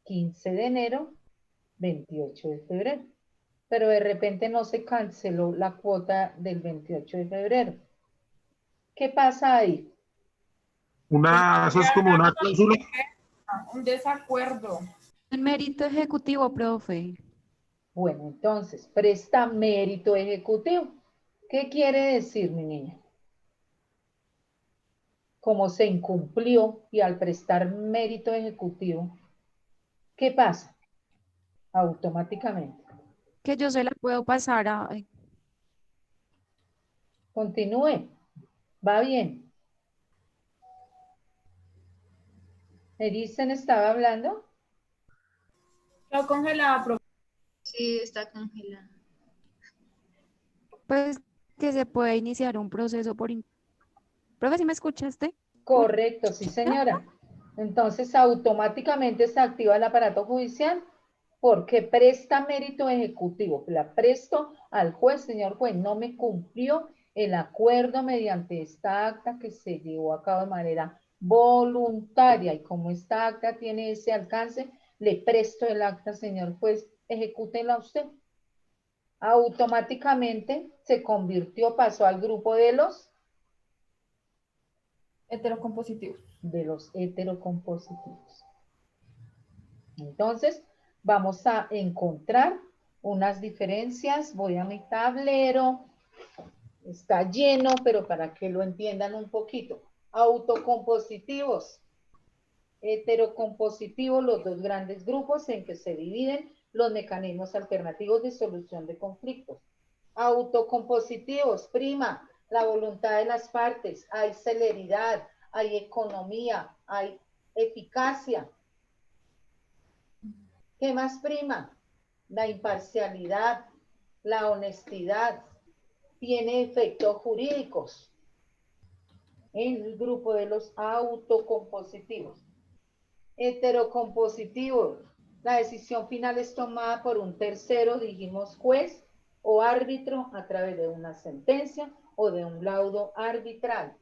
15 de enero, 28 de febrero. Pero de repente no se canceló la cuota del 28 de febrero. ¿Qué pasa ahí? Eso es como una cláusula. Un desacuerdo. El mérito ejecutivo, profe. Bueno, entonces, presta mérito ejecutivo. ¿Qué quiere decir, mi niña? Como se incumplió y al prestar mérito ejecutivo, ¿qué pasa? Automáticamente. Que yo se la puedo pasar a... Continúe. Va bien. ¿Erisen estaba hablando? Está congelada, profe. Sí, está congelada. Pues que se puede iniciar un proceso por... Profe, ¿sí me escuchaste? Correcto, sí señora. Entonces automáticamente se activa el aparato judicial porque presta mérito ejecutivo. La presto al juez, señor juez, no me cumplió el acuerdo mediante esta acta que se llevó a cabo de manera voluntaria y como esta acta tiene ese alcance, le presto el acta, señor juez, ejecútela usted. Automáticamente se convirtió, pasó al grupo de los Heterocompositivos. de los heterocompositivos. Entonces, vamos a encontrar unas diferencias. Voy a mi tablero. Está lleno, pero para que lo entiendan un poquito. Autocompositivos. Heterocompositivos, los dos grandes grupos en que se dividen los mecanismos alternativos de solución de conflictos. Autocompositivos, prima, la voluntad de las partes, hay celeridad, hay economía, hay eficacia. ¿Qué más prima? La imparcialidad, la honestidad, tiene efectos jurídicos en el grupo de los autocompositivos. Heterocompositivos, la decisión final es tomada por un tercero, dijimos juez o árbitro a través de una sentencia o de un laudo arbitral.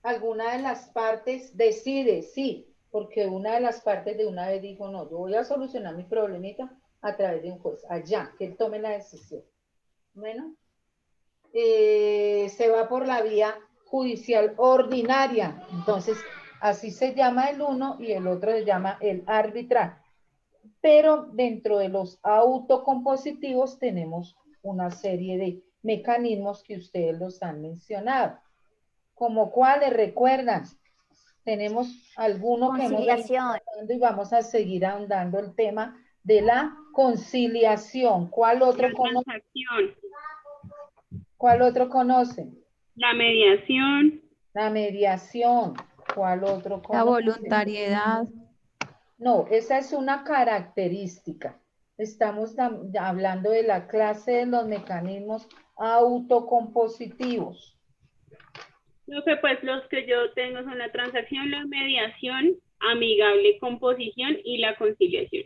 Alguna de las partes decide, sí, porque una de las partes de una vez dijo, no, yo voy a solucionar mi problemita a través de un juez, allá, que él tome la decisión. Bueno, se va por la vía judicial ordinaria. Entonces, así se llama el uno y el otro se llama el arbitraje. Pero dentro de los autocompositivos tenemos una serie de mecanismos que ustedes los han mencionado. ¿Como cuáles recuerdan? Tenemos alguno que hemos venido hablando y vamos a seguir ahondando el tema de la conciliación. ¿Cuál otro conoce? ¿Cuál otro conoce? La mediación. La mediación. ¿Cuál otro conoce? La voluntariedad. No, esa es una característica. Estamos hablando de la clase de los mecanismos autocompositivos. No sé, pues los que yo tengo son la transacción, la mediación, amigable composición y la conciliación.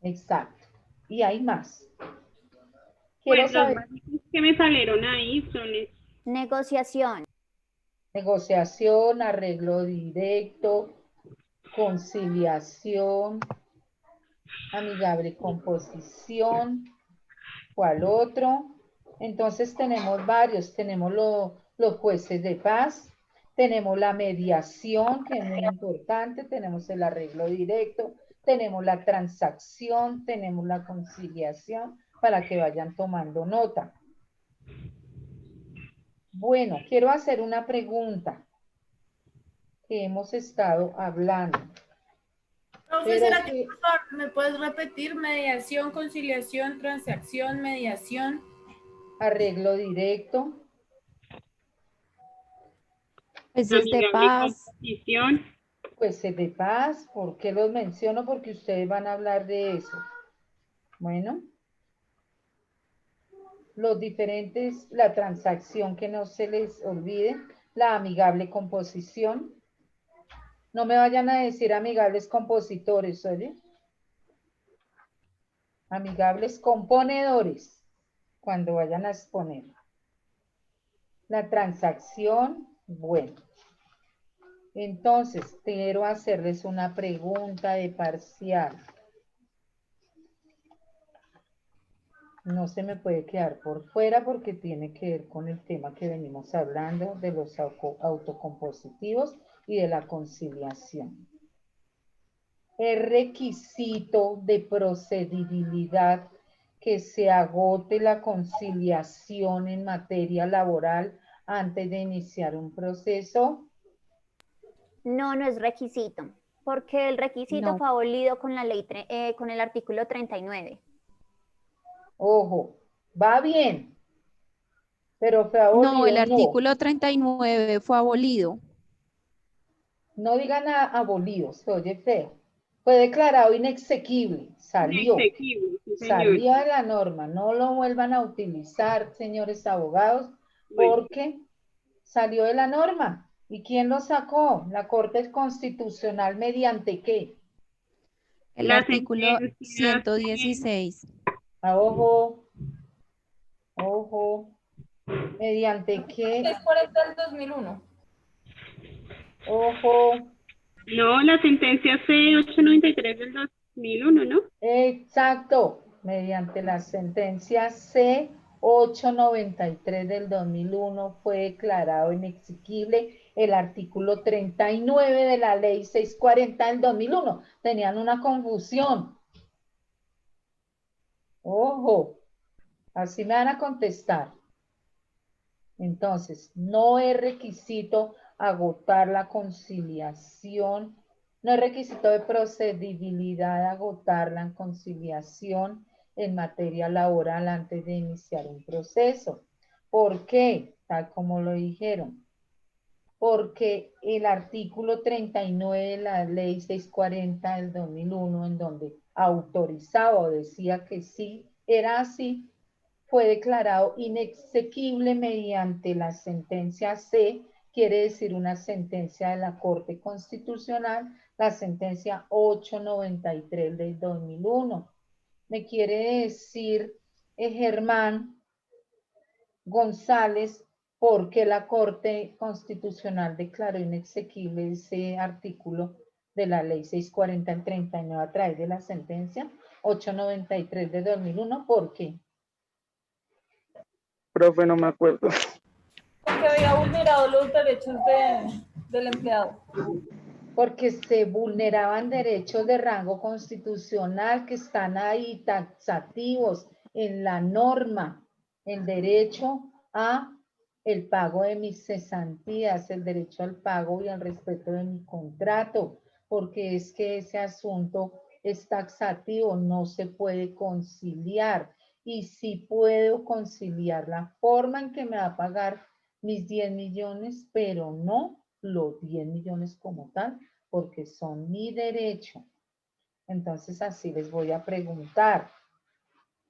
Exacto. Y hay más. Pues los básicos que me salieron ahí son... Negociación. Negociación, arreglo directo, conciliación, amigable composición. ¿Cuál otro? Entonces tenemos varios. Tenemos los jueces de paz, tenemos la mediación, que es muy importante, tenemos el arreglo directo, tenemos la transacción, tenemos la conciliación, para que vayan tomando nota. Bueno, quiero hacer una pregunta que hemos estado hablando. Profesora, por favor, ¿me puedes repetir? Mediación, conciliación, transacción, mediación. Arreglo directo. Jueces de paz. Jueces de paz. ¿Por qué los menciono? Porque ustedes van a hablar de eso. Bueno. Los diferentes, la transacción, que no se les olvide, la amigable composición. No me vayan a decir amigables compositores, ¿oye? Amigables componedores, cuando vayan a exponer. La transacción, bueno. Entonces, quiero hacerles una pregunta de parcial. No se me puede quedar por fuera porque tiene que ver con el tema que venimos hablando de los autocompositivos y de la conciliación. Es requisito de procedibilidad que se agote la conciliación en materia laboral antes de iniciar un proceso. No, no es requisito, porque el requisito fue abolido con la ley, con el artículo 39. Ojo, va bien, pero fue abolido. No, el artículo 39 fue abolido. No digan abolido, se oye feo. Fue declarado inexequible, salió. Inexequible, sí, Salió de la norma, no lo vuelvan a utilizar, señores abogados, porque salió de la norma. ¿Y quién lo sacó? La Corte Constitucional, ¿mediante qué? El artículo 116. Ojo, ojo, ¿mediante qué? 640 del 2001. Ojo. No, la sentencia C893 del 2001, ¿no? Exacto, mediante la sentencia C893 del 2001 fue declarado inexequible el artículo 39 de la ley 640 del 2001. Tenían una confusión. Ojo, así me van a contestar. Entonces, no es requisito agotar la conciliación, no es requisito de procedibilidad agotar la conciliación en materia laboral antes de iniciar un proceso. ¿Por qué? Tal como lo dijeron. Porque el artículo 39 de la ley 640 del 2001, en donde autorizaba o decía que sí, era así, fue declarado inexequible mediante la sentencia C, quiere decir una sentencia de la Corte Constitucional, la sentencia 893 del 2001. Me quiere decir Germán González, porque la Corte Constitucional declaró inexequible ese artículo de la ley 640 en 39 a través de la sentencia 893 de 2001, ¿por qué? Profe, no me acuerdo. que había vulnerado los derechos del empleado. Porque se vulneraban derechos de rango constitucional que están ahí taxativos en la norma, el derecho a el pago de mis cesantías, el derecho al pago y al respeto de mi contrato, porque es que ese asunto es taxativo, no se puede conciliar. Y sí puedo conciliar la forma en que me va a pagar mis 10 millones, pero no los 10 millones como tal, porque son mi derecho. Entonces así les voy a preguntar.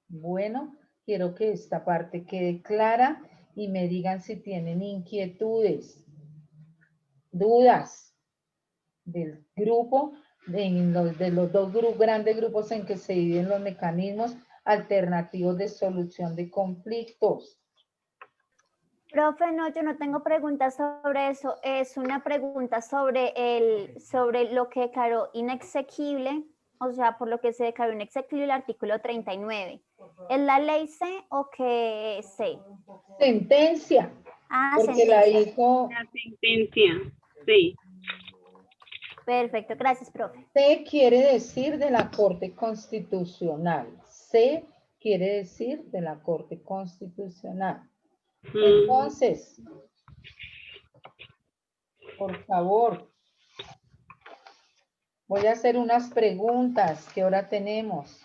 Bueno, quiero que esta parte quede clara y me digan si tienen inquietudes, dudas del grupo, de los dos grandes grupos en que se dividen los mecanismos alternativos de solución de conflictos. Profe, no, yo no tengo preguntas sobre eso. Es una pregunta sobre lo que declaró inexequible, o sea, por lo que se declaró inexequible el artículo 39. ¿Es la ley C o qué C? Sentencia. Ah, porque sentencia. la dijo. La sentencia, sí. Perfecto, gracias, profe. C quiere decir de la Corte Constitucional. C quiere decir de la Corte Constitucional. Entonces, por favor, voy a hacer unas preguntas. ¿Qué hora tenemos?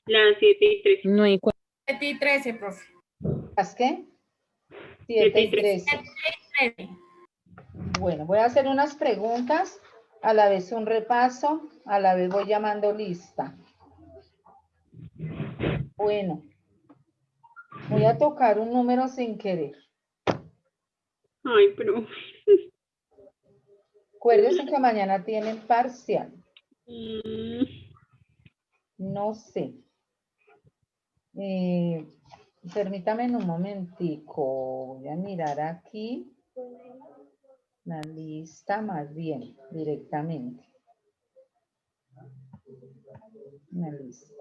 Las 7:13. No, 7:13, profe. ¿Las qué? 7:13. Bueno, voy a hacer unas preguntas, a la vez un repaso, a la vez voy llamando lista. Bueno, voy a tocar un número sin querer. Ay, pero... Acuérdense que mañana tienen parcial. No sé. Permítame un momentico. Voy a mirar aquí. La lista más bien, directamente. Una lista.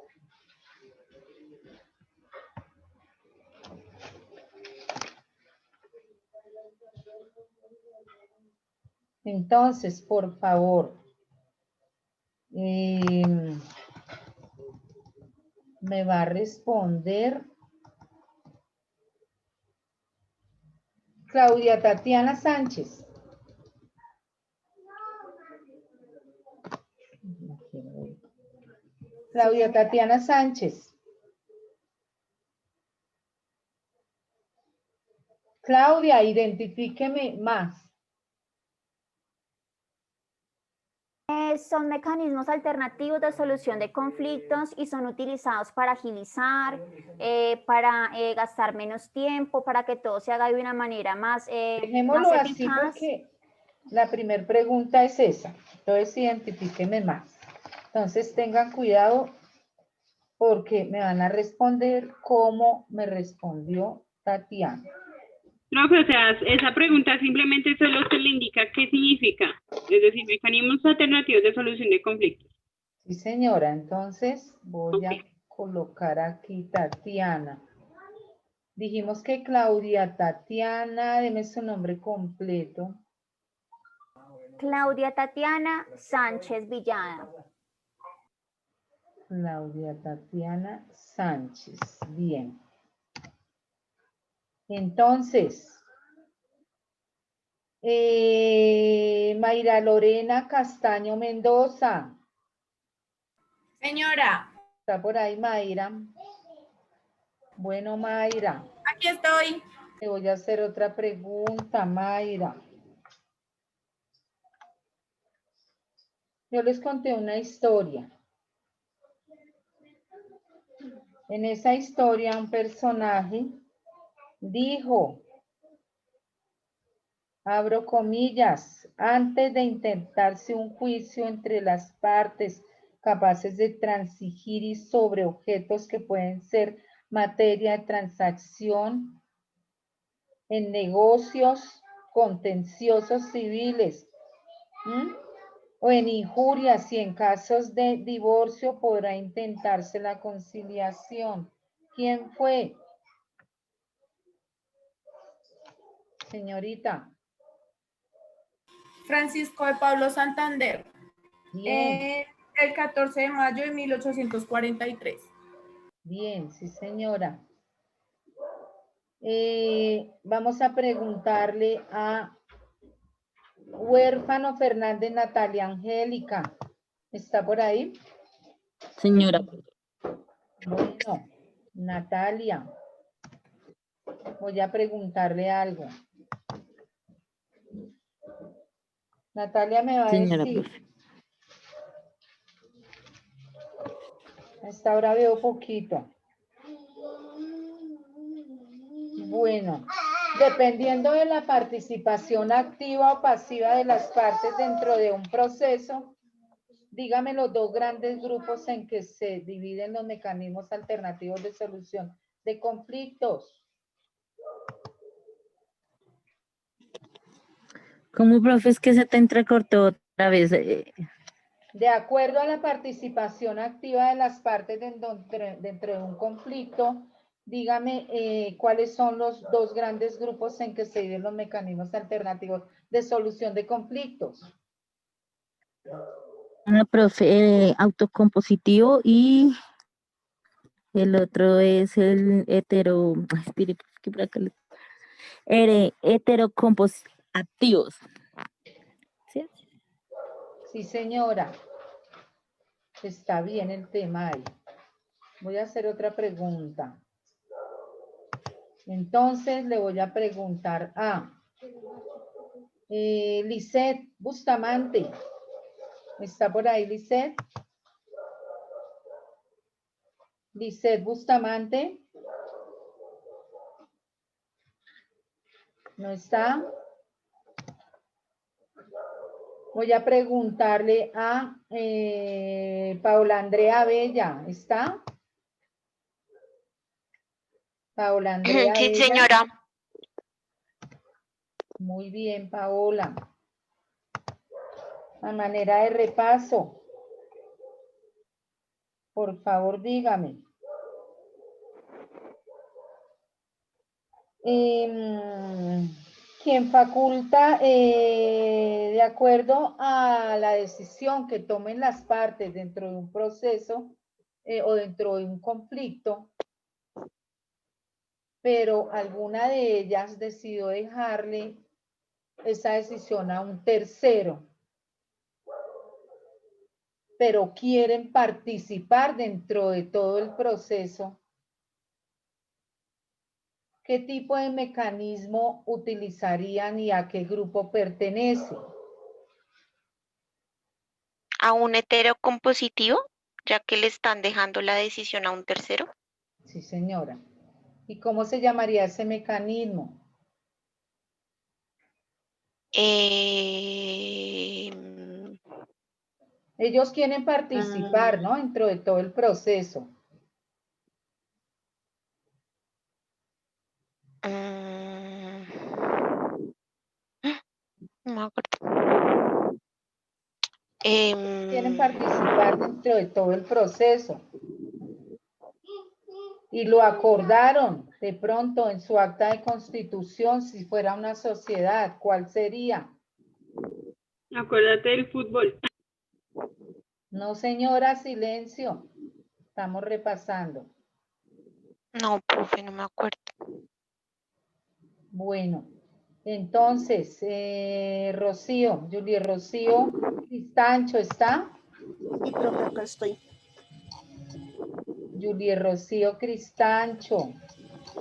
Entonces, por favor, me va a responder Claudia Tatiana Sánchez. Claudia Tatiana Sánchez. Claudia, identifíqueme más. Son mecanismos alternativos de solución de conflictos y son utilizados para agilizar, para gastar menos tiempo, para que todo se haga de una manera más, Dejémoslo más así eficaz. porque la primera pregunta es esa. Entonces, identifíqueme más. Entonces, tengan cuidado porque me van a responder como me respondió Tatiana. Profe, o sea, esa pregunta simplemente solo se le indica qué significa, es decir, mecanismos alternativos de solución de conflictos. Sí, señora. Entonces, voy a colocar aquí Tatiana. Dijimos que Claudia Tatiana, deme su nombre completo. Claudia Tatiana Sánchez Villada. Claudia Tatiana Sánchez. Bien. Entonces, Mayra Lorena Castaño Mendoza. Señora. ¿Está por ahí, Mayra? Bueno, Mayra. Aquí estoy. Te voy a hacer otra pregunta, Mayra. Yo les conté una historia. En esa historia, un personaje dijo, abro comillas, antes de intentarse un juicio entre las partes capaces de transigir y sobre objetos que pueden ser materia de transacción en negocios contenciosos civiles o en injurias y en casos de divorcio podrá intentarse la conciliación. ¿Quién fue? señorita. Francisco de Pablo Santander. Bien. El 14 de mayo de 1843. Bien, sí, señora. Vamos a preguntarle a Huérfano Fernández Natalia Angélica. ¿Está por ahí? Señora, Bueno, Natalia. Voy a preguntarle algo. Natalia me va a señora, decir. profe. Hasta ahora veo poquito. Bueno, dependiendo de la participación activa o pasiva de las partes dentro de un proceso, dígame los dos grandes grupos en que se dividen los mecanismos alternativos de solución de conflictos. ¿Cómo, profe, es que se te entrecortó otra vez? De acuerdo a la participación activa de las partes dentro de un conflicto, dígame cuáles son los dos grandes grupos en que se dividen los mecanismos alternativos de solución de conflictos. Profe, autocompositivo y el otro es el heterocompositivos. ¿Sí? Sí, señora. Está bien el tema ahí. Voy a hacer otra pregunta. Entonces le voy a preguntar a Lisette Bustamante. ¿Está por ahí, Lisette? Lisette Bustamante. ¿No está? Voy a preguntarle a Paola Andrea Bella. ¿Está? Paola Andrea Sí, Bella. señora. Muy bien, Paola. A manera de repaso, por favor, dígame. Quien faculta, de acuerdo a la decisión que tomen las partes dentro de un proceso o dentro de un conflicto, pero alguna de ellas decidió dejarle esa decisión a un tercero, pero quieren participar dentro de todo el proceso, ¿qué tipo de mecanismo utilizarían y a qué grupo pertenece? A un heterocompositivo, ya que le están dejando la decisión a un tercero. Sí, señora. ¿Y cómo se llamaría ese mecanismo? Ellos quieren participar, ¿no? Dentro de todo el proceso. No me acuerdo. Quieren participar dentro de todo el proceso. Y lo acordaron de pronto en su acta de constitución, si fuera una sociedad, ¿cuál sería? Acuérdate del fútbol. No, señora, silencio. Estamos repasando. No, profe, no me acuerdo. Bueno, entonces, Rocío, Julie Rocío Cristancho, ¿está? Sí, profe, acá estoy. Julie Rocío Cristancho.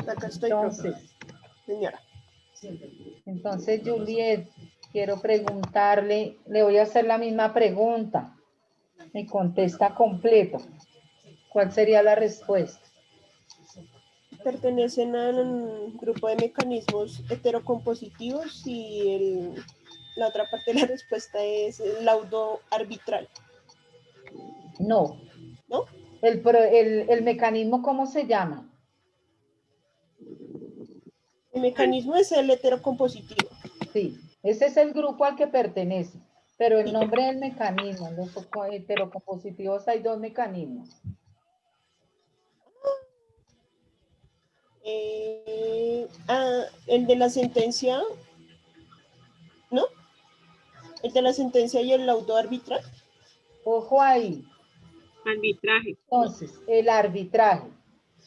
Acá estoy, Entonces, profe. Señora. Entonces, Juliet, quiero preguntarle, le voy a hacer la misma pregunta. Me contesta completo. ¿Cuál sería la respuesta? Pertenecen al grupo de mecanismos heterocompositivos y la otra parte de la respuesta es el laudo arbitral. No. ¿No? El mecanismo, ¿cómo se llama? El mecanismo es el heterocompositivo. Sí, ese es el grupo al que pertenece, pero el nombre del mecanismo, en los heterocompositivos hay dos mecanismos. El de la sentencia ¿El de la sentencia y el laudo arbitral? Ojo ahí. Arbitraje. Entonces, el arbitraje.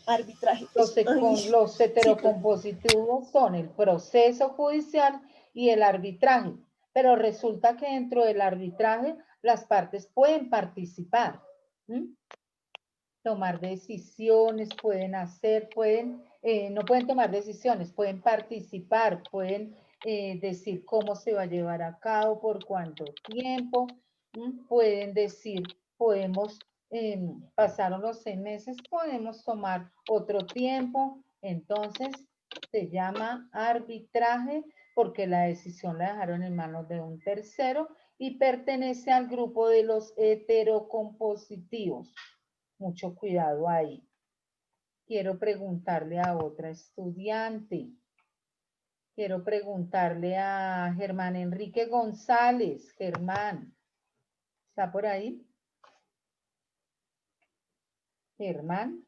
Arbitraje. Los heterocompositivos son el proceso judicial y el arbitraje. Pero resulta que dentro del arbitraje las partes pueden participar. Tomar decisiones, pueden hacer, no pueden tomar decisiones, pueden participar, pueden decir cómo se va a llevar a cabo, por cuánto tiempo, pueden decir, podemos, pasaron los 6 meses, podemos tomar otro tiempo. Entonces se llama arbitraje porque la decisión la dejaron en manos de un tercero y pertenece al grupo de los heterocompositivos. Mucho cuidado ahí. Quiero preguntarle a otra estudiante. Quiero preguntarle a Germán Enrique González. Germán, ¿está por ahí? Germán.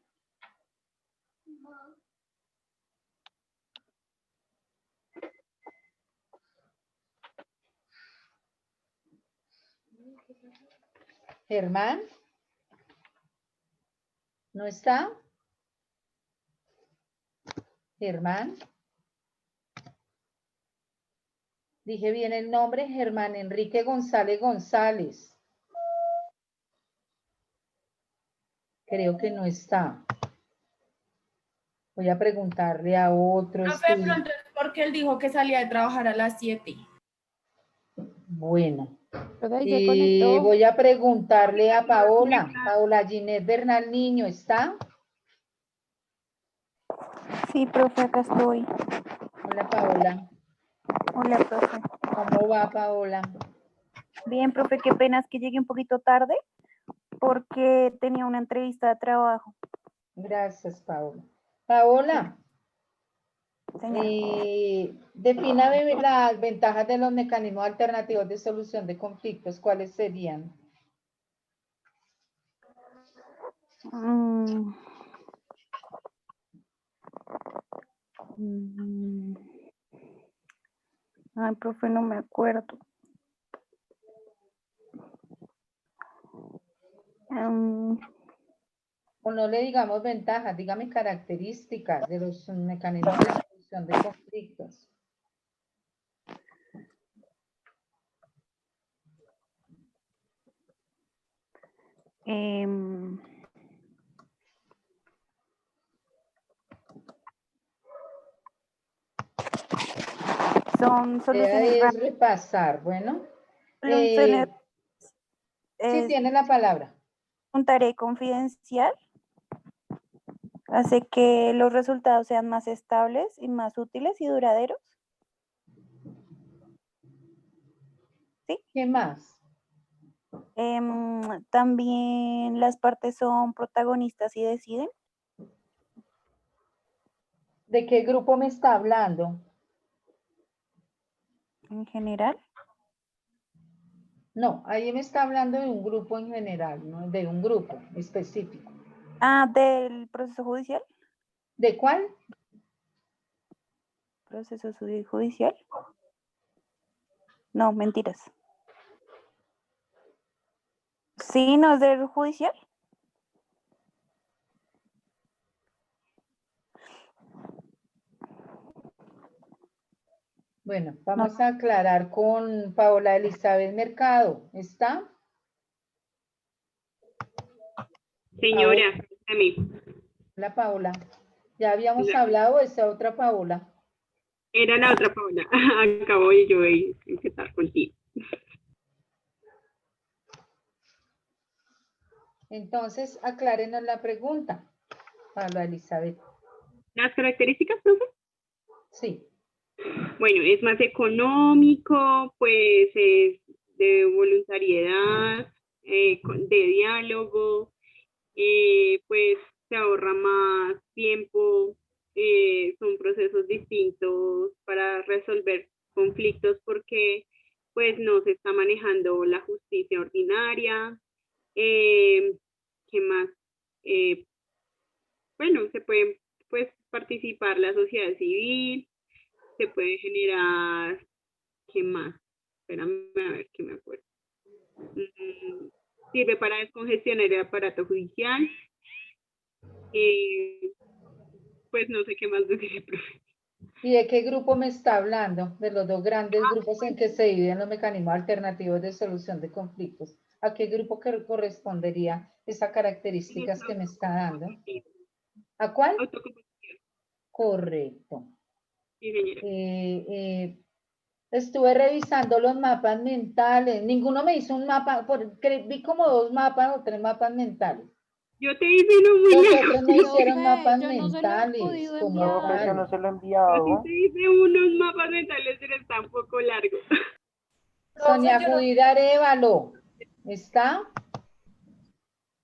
Germán. ¿No está? Germán. Dije bien el nombre, Germán Enrique González González. Creo que no está. Voy a preguntarle a otro estudiante. Pronto es porque él dijo que salía de trabajar a las 7. Bueno. Se conectó. Voy a preguntarle a Paola. Paola Ginette Bernal Niño, ¿está? Sí, profe, acá estoy. Hola, Paola. Hola, profe. ¿Cómo va, Paola? Bien, profe, qué pena es que llegué un poquito tarde porque tenía una entrevista de trabajo. Gracias, Paola. Paola, defíname las ventajas de los mecanismos alternativos de solución de conflictos. ¿Cuáles serían? Ay, profe, no me acuerdo. O no le digamos ventajas, dígame características de los mecanismos de solución de conflictos. Son soluciones Es repasar, bueno. rápidas. Sí, tiene la palabra. Un tarea confidencial hace que los resultados sean más estables y más útiles y duraderos. ¿Sí? ¿Qué más? También las partes son protagonistas y deciden. ¿De qué grupo me está hablando? En general. No, ahí me está hablando de un grupo en general, ¿no? De un grupo específico. Ah, del proceso judicial. ¿De cuál? Proceso judicial. No, mentiras. Sí, no es del judicial. Bueno, vamos a aclarar con Paola Elizabeth Mercado. ¿Está? Señora, Hola, Paola. Ya habíamos hablado de esa otra Paola. Era la otra Paola. Acabo de yo de empezar contigo. Entonces, aclárenos la pregunta, Paola Elizabeth. ¿Las características, profe? Sí. Bueno, es más económico, pues es de voluntariedad, de diálogo, pues se ahorra más tiempo, son procesos distintos para resolver conflictos porque pues no se está manejando la justicia ordinaria. ¿Qué más? Bueno, se puede pues participar la sociedad civil, se puede generar, ¿qué más? Espérame a ver qué me acuerdo. Sirve para descongestionar el aparato judicial. Pues no sé qué más decir, profe. ¿Y de qué grupo me está hablando? De los dos grandes grupos en que se dividen los mecanismos alternativos de solución de conflictos. ¿A qué grupo que correspondería esas características que me está dando? ¿A cuál? Autocomposteo. Correcto. Sí, señora. Estuve revisando los mapas mentales. Ninguno me hizo un mapa, vi como 2 mapas o 3 mapas mentales. Yo te hice uno muy Los largo. otros me hicieron Profe, mapas yo no se lo he mentales. podido Como No, pues yo tal. no se lo he Yo sí enviado. te hice unos mapas mentales, pero está un poco largo. Sonia Judith Arévalo. ¿Está?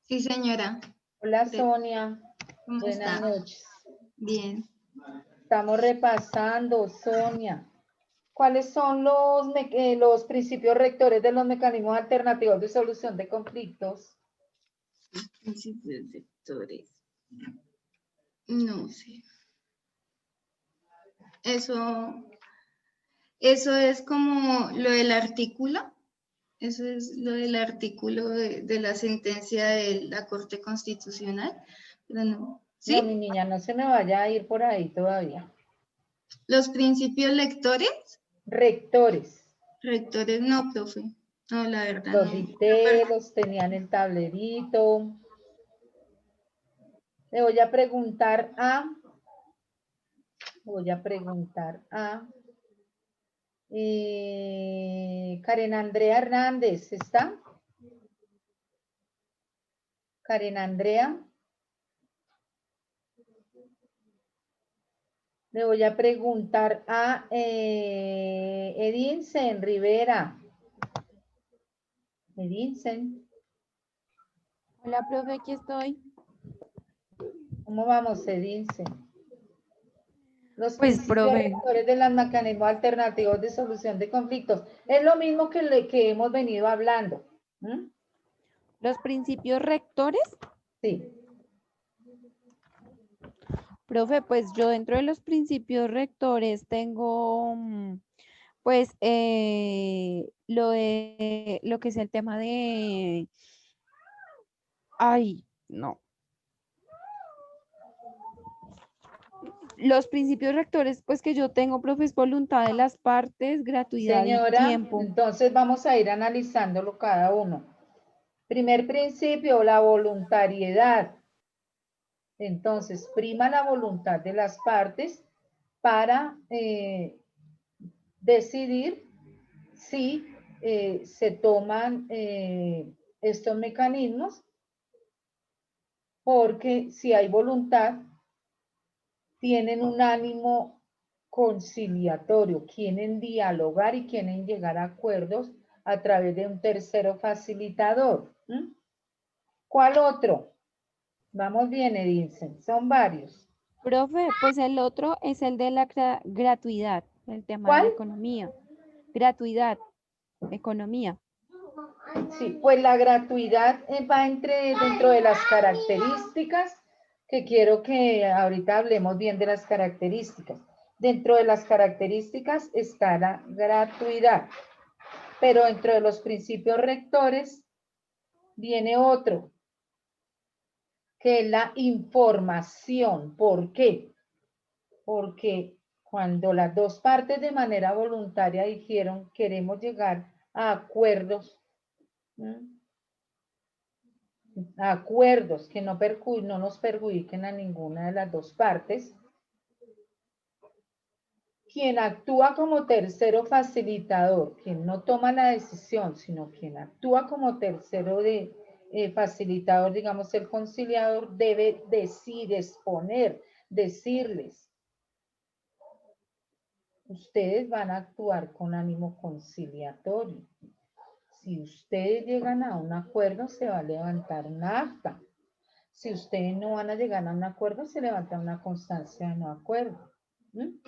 Sí, señora. Hola, Sonia. ¿Cómo Buenas está? noches. Bien. Estamos repasando, Sonia. ¿Cuáles son los principios rectores de los mecanismos alternativos de solución de conflictos? Principios sectores. No sé. Eso es como lo del artículo. Eso es lo del artículo de la sentencia de la Corte Constitucional. Pero no. ¿Sí? No, mi niña, no se me vaya a ir por ahí todavía. Los principios lectores. Rectores. Rectores no, profe. No, la verdad Los no. dicté, los tenían en tablerito. Le voy a preguntar a Karen Andrea Hernández, ¿está? Karen Andrea. Le voy a preguntar a Edinsen Rivera. Edinsen. Hola, profe, aquí estoy. ¿Cómo vamos, Edinsen? Los Pues, principios profe. rectores de los mecanismos alternativos de solución de conflictos. Es lo mismo que hemos venido hablando. ¿Mm? ¿Los principios rectores? Sí. Profe, pues yo dentro de los principios rectores tengo, pues, lo que es el tema de, ay, no. Los principios rectores, pues que yo tengo, profe, es voluntad de las partes, gratuidad y Señora, tiempo. entonces vamos a ir analizándolo cada uno. Primer principio, la voluntariedad. Entonces, prima la voluntad de las partes para decidir si se toman estos mecanismos, porque si hay voluntad, tienen un ánimo conciliatorio, quieren dialogar y quieren llegar a acuerdos a través de un tercero facilitador. ¿Mm? ¿Cuál otro? Vamos bien, Edinsen, son varios. Profe, pues el otro es el de la gratuidad, el tema de la ¿Cuál? economía. Gratuidad, economía. Sí, pues la gratuidad va dentro de las características que quiero que ahorita hablemos bien de las características. Dentro de las características está la gratuidad, pero dentro de los principios rectores viene otro, que es la información. ¿Por qué? Porque cuando las dos partes de manera voluntaria dijeron queremos llegar a acuerdos, acuerdos que no nos perjudiquen a ninguna de las dos partes, quien actúa como tercero facilitador, quien no toma la decisión, sino quien actúa como tercero facilitador, digamos el conciliador, debe exponer, decirles, ustedes van a actuar con ánimo conciliatorio. Si ustedes llegan a un acuerdo, se va a levantar un acta. Si ustedes no van a llegar a un acuerdo, se levanta una constancia de no acuerdo. ¿Mm?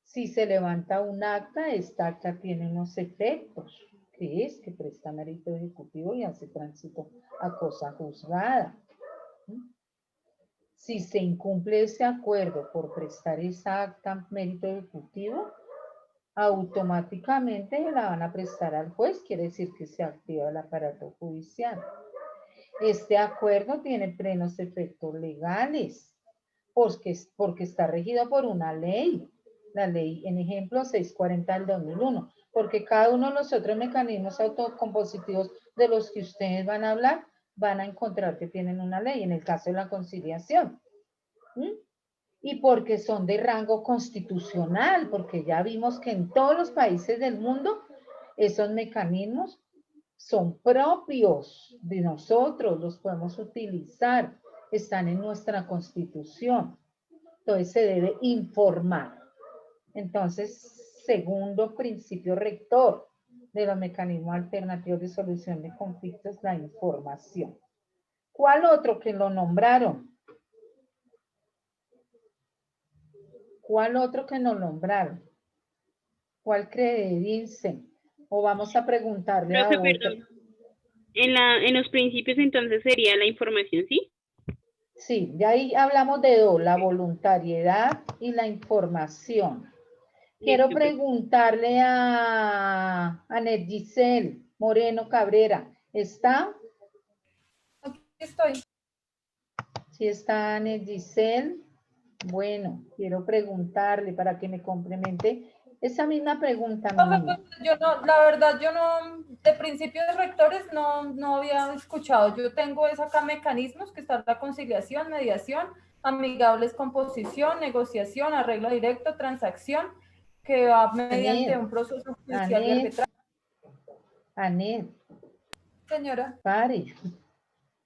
Si se levanta un acta, esta acta tiene unos efectos, que es que presta mérito ejecutivo y hace tránsito a cosa juzgada. ¿Mm? Si se incumple ese acuerdo por prestar esa acta mérito ejecutivo, automáticamente la van a prestar al juez, quiere decir que se activa el aparato judicial. Este acuerdo tiene plenos efectos legales, porque está regido por una ley, la ley, en ejemplo, 640 del 2001, porque cada uno de los otros mecanismos autocompositivos de los que ustedes van a hablar, van a encontrar que tienen una ley, en el caso de la conciliación. Y porque son de rango constitucional, porque ya vimos que en todos los países del mundo esos mecanismos son propios de nosotros, los podemos utilizar, están en nuestra Constitución. Entonces se debe informar. Entonces, segundo principio rector de los mecanismos alternativos de solución de conflictos, la información. ¿Cuál otro que lo nombraron? ¿Cuál otro que nos nombraron? ¿Cuál cree, Vincent? O vamos a preguntarle a Profe, otro. perdón. En los principios entonces sería la información, ¿sí? Sí, de ahí hablamos de dos, la voluntariedad y la información. Quiero Listo, pues. preguntarle a Anet Giselle Moreno Cabrera. ¿Está? Aquí estoy. Sí está Anet Giselle. Bueno, quiero preguntarle para que me complemente esa misma pregunta. Profe, pues, yo no, la verdad, yo no, de principios rectores no había escuchado. Yo tengo es acá mecanismos que están la conciliación, mediación, amigables composición, negociación, arreglo directo, transacción, que va mediante un proceso judicial y arbitral. Anet. Señora. Pare.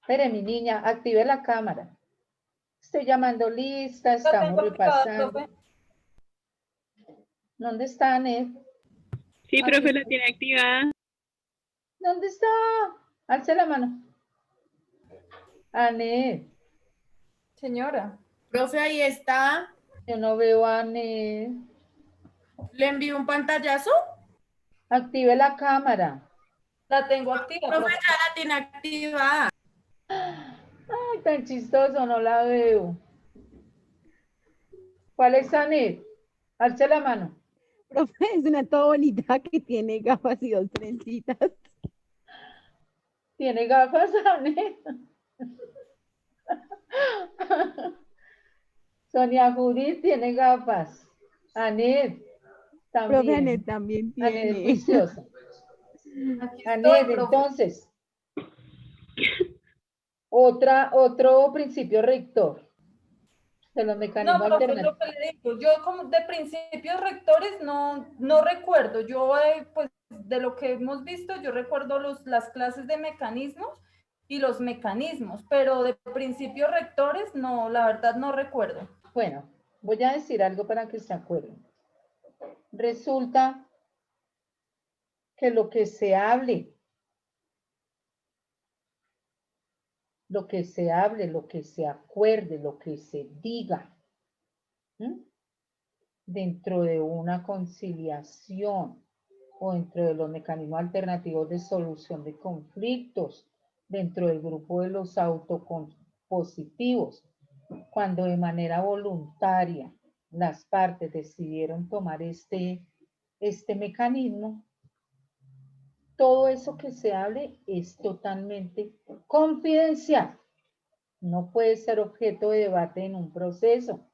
Espere, mi niña, active la cámara. Estoy llamando lista, estamos repasando. ¿Dónde está Anet? Sí, profe, la tiene activada. ¿Dónde está? Alce la mano. Anet. Señora. Profe, ahí está. Yo no veo a Anet. ¿Le envío un pantallazo? Active la cámara. La tengo activa. Profe, ya la tiene activada. Ay, tan chistoso, no la veo. ¿Cuál es Anet? Alce la mano. Profe, es una toda bonita que tiene gafas y dos trencitas. ¿Tiene gafas, Anet? Sonia Judith tiene gafas. Anet también. Profe, Anet también tiene. Anet es juiciosa. Anet, entonces, otro principio rector de los mecanismos No, profe, alternativos. lo que le digo, yo como de principios rectores no recuerdo. Yo, pues, de lo que hemos visto, yo recuerdo las clases de mecanismos y los mecanismos, pero de principios rectores, no, la verdad no recuerdo. Bueno, voy a decir algo para que se acuerden. Resulta que lo que se hable, lo que se acuerde, lo que se diga, dentro de una conciliación o dentro de los mecanismos alternativos de solución de conflictos, dentro del grupo de los autocompositivos, cuando de manera voluntaria las partes decidieron tomar este mecanismo, todo eso que se hable es totalmente confidencial. No puede ser objeto de debate en un proceso.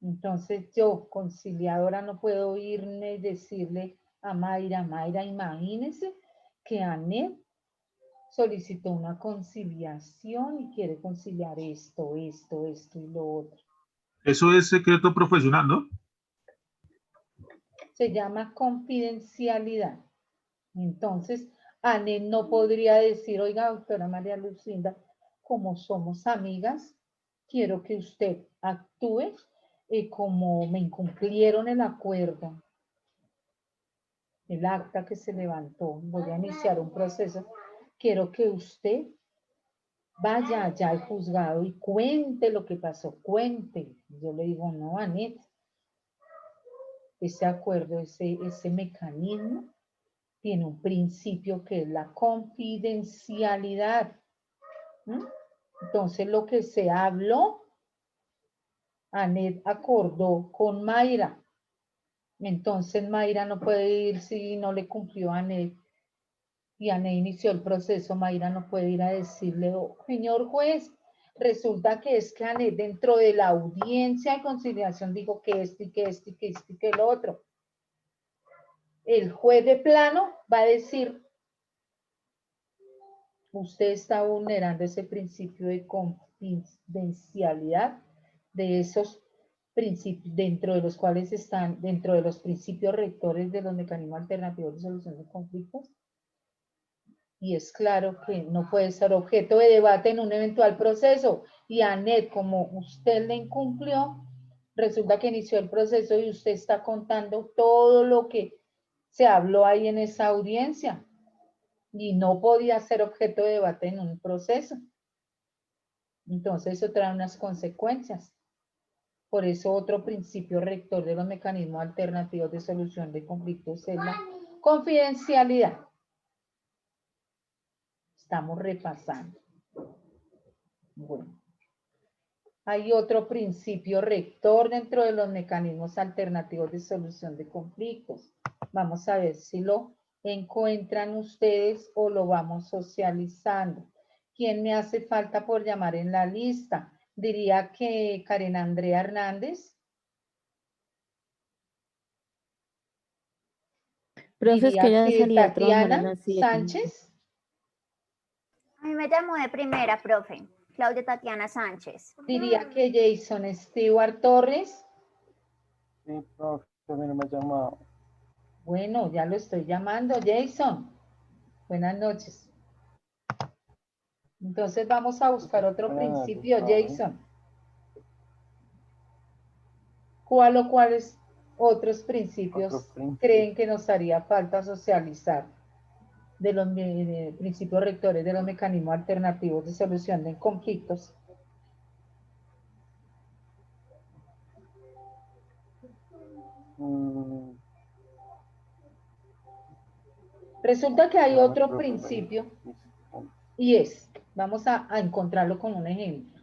Entonces yo, conciliadora, no puedo irme y decirle a Mayra, imagínese que Anet solicitó una conciliación y quiere conciliar esto y lo otro. Eso es secreto profesional, ¿no? Se llama confidencialidad. Entonces, Anet no podría decir, oiga, doctora María Lucinda, como somos amigas, quiero que usted actúe como me incumplieron el acuerdo, el acta que se levantó, voy a iniciar un proceso, quiero que usted vaya allá al juzgado y cuente lo que pasó, cuente. Yo le digo, no, Anet, ese acuerdo, ese mecanismo tiene un principio que es la confidencialidad. Entonces, lo que se habló, Anet acordó con Mayra Entonces Mayra no puede ir si no le cumplió a Anet. Y Anet inició el proceso, Mayra no puede ir a decirle, oh, señor juez, resulta que es que Anet dentro de la audiencia de conciliación dijo que esto y que esto y que esto y que lo otro. El juez de plano va a decir, usted está vulnerando ese principio de confidencialidad de esos principios, dentro de los cuales están, dentro de los principios rectores de los mecanismos alternativos de solución de conflictos. Y es claro que no puede ser objeto de debate en un eventual proceso. Y Anet, como usted le incumplió, resulta que inició el proceso y usted está contando todo lo que se habló ahí en esa audiencia. Y no podía ser objeto de debate en un proceso. Entonces eso trae unas consecuencias. Por eso otro principio rector de los mecanismos alternativos de solución de conflictos es la confidencialidad. Estamos repasando. Bueno. Hay otro principio rector dentro de los mecanismos alternativos de solución de conflictos. Vamos a ver si lo encuentran ustedes o lo vamos socializando. ¿Quién me hace falta por llamar en la lista? Diría que Karen Andrea Hernández. Profe, es que Diría ya que salí a trabajar a Tatiana las 7. Sánchez. A mí me llamó de primera, profe. Claudia Tatiana Sánchez. Diría que Jason Stewart Torres. Sí, profe, a mí no me ha llamado. Bueno, ya lo estoy llamando, Jason. Buenas noches. Entonces vamos a buscar otro Buenas noches, principio, profe. Jason. ¿Cuál o cuáles otros principios Otro principio. creen que nos haría falta socializar de los principios rectores de los mecanismos alternativos de solución de conflictos? Resulta que hay Espérame, otro profe, principio y es, vamos a encontrarlo con un ejemplo.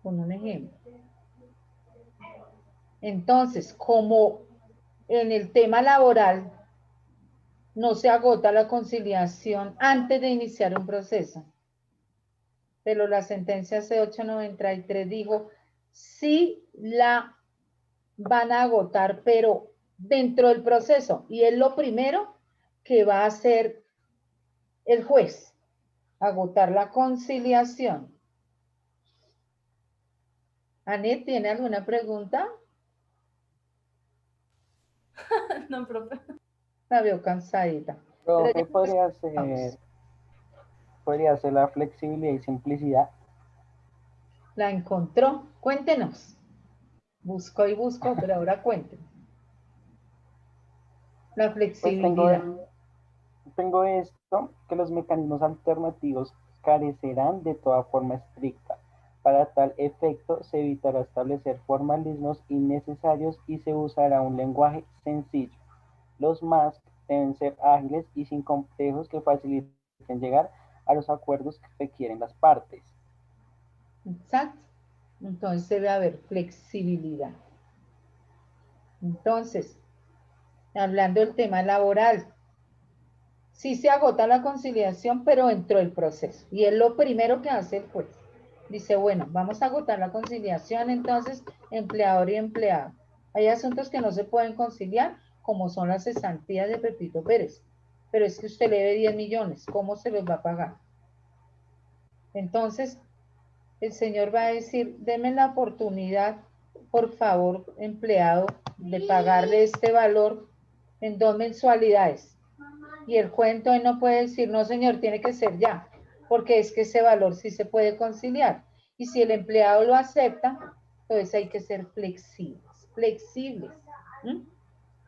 Con un ejemplo. Entonces, como en el tema laboral no se agota la conciliación antes de iniciar un proceso, pero la sentencia C893 dijo, sí la van a agotar, pero dentro del proceso, y es lo primero que va a hacer el juez, agotar la conciliación. Anet, ¿tiene alguna pregunta? No, profe. La veo cansadita. Profe, podría ser la flexibilidad y simplicidad. La encontró. Cuéntenos. Busco y busco, pero ahora cuéntenos. La Pues flexibilidad. tengo esto, que los mecanismos alternativos carecerán de toda forma estricta. Para tal efecto, se evitará establecer formalismos innecesarios y se usará un lenguaje sencillo. Los MASC deben ser ágiles y sin complejos que faciliten llegar a los acuerdos que requieren las partes. Exacto. Entonces debe haber flexibilidad. Entonces, hablando del tema laboral, sí se agota la conciliación, pero dentro del proceso. Y es lo primero que hace el juez. Dice, bueno, vamos a agotar la conciliación, entonces, empleador y empleado. Hay asuntos que no se pueden conciliar, como son las cesantías de Pepito Pérez. Pero es que usted le debe 10 millones, ¿cómo se los va a pagar? Entonces, el señor va a decir, deme la oportunidad, por favor, empleado, de pagarle este valor en 2 mensualidades. Y el cuento él no puede decir, no señor, tiene que ser ya, porque es que ese valor sí se puede conciliar. Y si el empleado lo acepta, entonces hay que ser flexibles.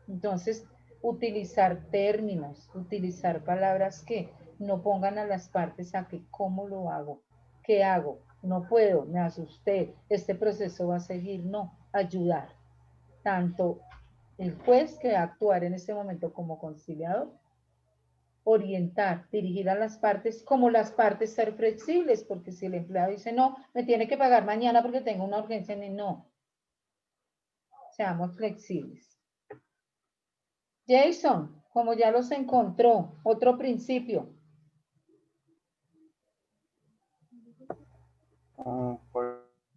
Entonces, utilizar términos, utilizar palabras que no pongan a las partes a que, ¿cómo lo hago? ¿Qué hago? No puedo, me asusté, este proceso va a seguir. No, ayudar. Tanto el juez que va a actuar en ese momento como conciliador, orientar, dirigir a las partes, como las partes ser flexibles, porque si el empleado dice, no, me tiene que pagar mañana porque tengo una urgencia, no. Seamos flexibles. Jason, como ya los encontró, otro principio.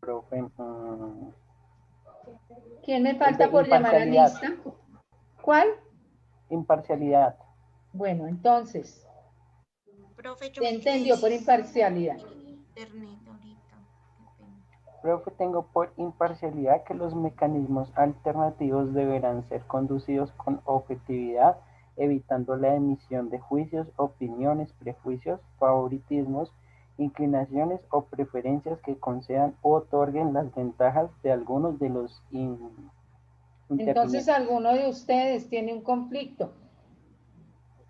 Profe, ¿Quién me el falta de por llamar a imparcialidad. lista? ¿Cuál? Imparcialidad. Bueno, entonces, Profe, yo ¿qué me quedé entendió por sin imparcialidad? internet ahorita. Qué pena. Profe, tengo por imparcialidad que los mecanismos alternativos deberán ser conducidos con objetividad, evitando la emisión de juicios, opiniones, prejuicios, favoritismos, inclinaciones o preferencias que concedan o otorguen las ventajas de algunos de los Entonces, intervinientes. alguno de ustedes tiene un conflicto.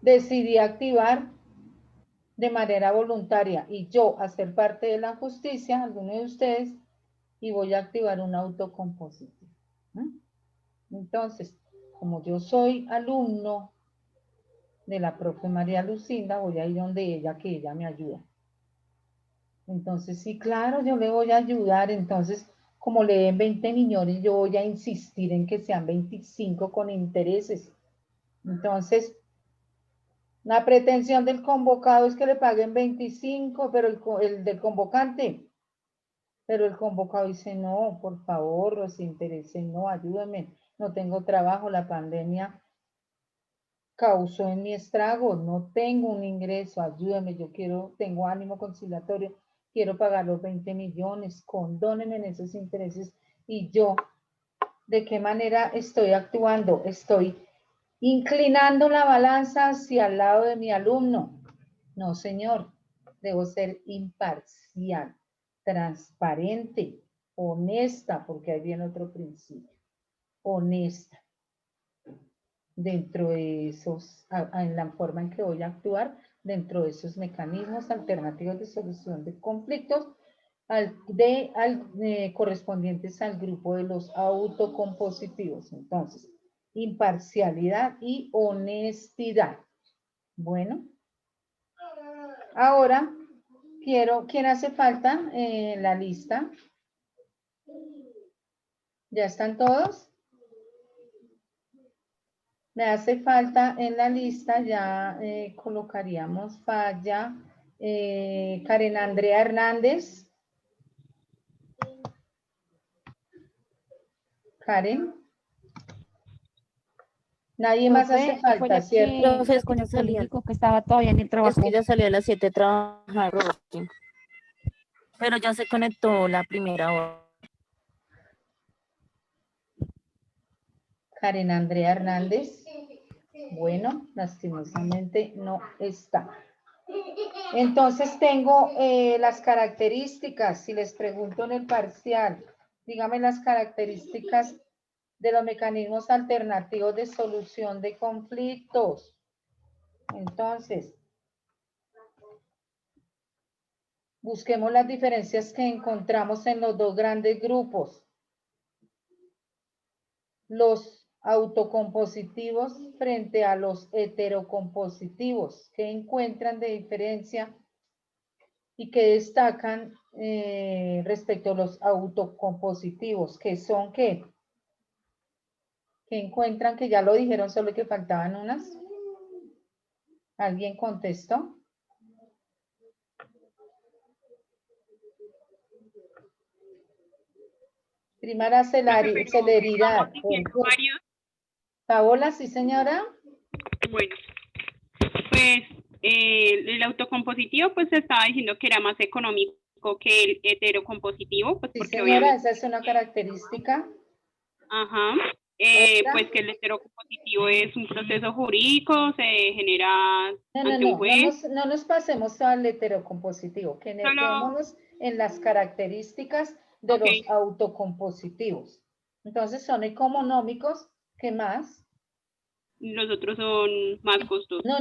Decidí activar de manera voluntaria y yo hacer parte de la justicia, alguno de ustedes, y voy a activar un autocompositivo. Entonces, como yo soy alumno de la profe María Lucinda, voy a ir donde ella, que ella me ayuda. Entonces, sí, claro, yo le voy a ayudar. Entonces, como le den 20 millones, yo voy a insistir en que sean 25 con intereses. Entonces, la pretensión del convocado es que le paguen 25, pero el del convocante, pero el convocado dice, no, por favor, los intereses, no, ayúdenme, no tengo trabajo, la pandemia causó en mi estrago, no tengo un ingreso, ayúdenme, yo quiero, tengo ánimo conciliatorio, quiero pagar los 20 millones, condónenme en esos intereses y yo, ¿de qué manera estoy actuando? Estoy inclinando la balanza hacia el lado de mi alumno. No, señor, debo ser imparcial, transparente, honesta, porque ahí viene otro principio, honesta. Dentro de esos, en la forma en que voy a actuar, dentro de esos mecanismos alternativos de solución de conflictos, correspondientes al grupo de los autocompositivos. Entonces, imparcialidad y honestidad. Bueno, ahora ¿quién hace falta en la lista? ¿Ya están todos? Me hace falta en la lista, ya colocaríamos falla, Karen Andrea Hernández. Karen. Nadie más hace Profe, fue falta, la ¿cierto? que, la que yo comunico que estaba todavía en el trabajo. Es que ya salió a las 7 a trabajar, Rosy. Pero ya se conectó la primera hora. Karen Andrea Hernández. Bueno, lastimosamente no está. Entonces tengo las características, si les pregunto en el parcial, dígame las características de los mecanismos alternativos de solución de conflictos. Entonces, busquemos las diferencias que encontramos en los dos grandes grupos. Los autocompositivos frente a los heterocompositivos. ¿Qué encuentran de diferencia y qué destacan respecto a los autocompositivos? ¿Qué son qué? ¿Qué encuentran? Que ya lo dijeron, solo que faltaban unas. ¿Alguien contestó? Primera celeridad. Paola, sí señora. Bueno, pues el autocompositivo pues se estaba diciendo que era más económico que el heterocompositivo, pues Sí porque señora, obviamente... esa es una característica. Ajá, pues que el heterocompositivo es un proceso jurídico, se genera ante un juez. No nos pasemos al heterocompositivo, quedémonos en las características de los autocompositivos. Entonces son económicos, ¿qué más? Los otros son más costosos. No,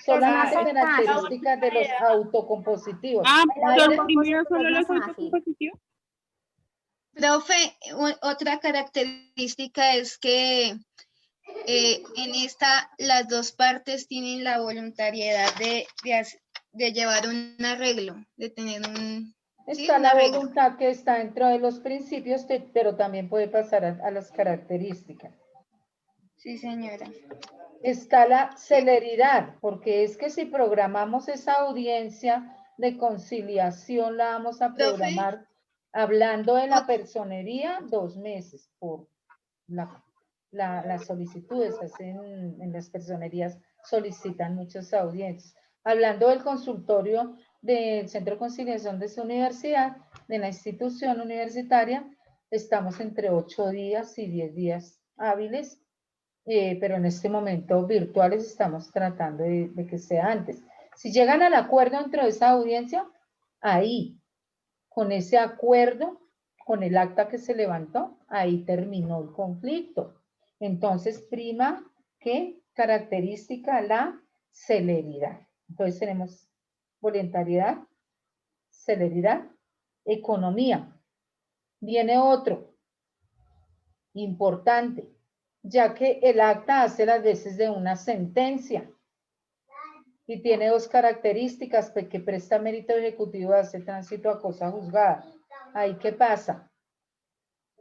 son las características de los autocompositivos. ¿Son primero solo los autocompositivos? Profe, otra característica es que en esta las dos partes tienen la voluntariedad de llevar un arreglo, de tener un... Está la voluntad que está dentro de los principios, pero también puede pasar a las características. Sí, señora. Está la celeridad, porque es que si programamos esa audiencia de conciliación, la vamos a programar hablando de la personería 2 meses por las solicitudes. En las personerías solicitan muchas audiencias. Hablando del consultorio del Centro de Conciliación de su universidad, de la institución universitaria, estamos entre 8 días y 10 días hábiles, pero en este momento virtuales estamos tratando de que sea antes. Si llegan al acuerdo dentro de esa audiencia, ahí, con ese acuerdo, con el acta que se levantó, ahí terminó el conflicto. Entonces, prima, ¿qué característica? La celeridad. Entonces tenemos voluntariedad, celeridad, economía. Viene otro, importante, ya que el acta hace las veces de una sentencia y tiene 2 características, que presta mérito ejecutivo, hace tránsito a cosa juzgada. Ahí, ¿qué pasa?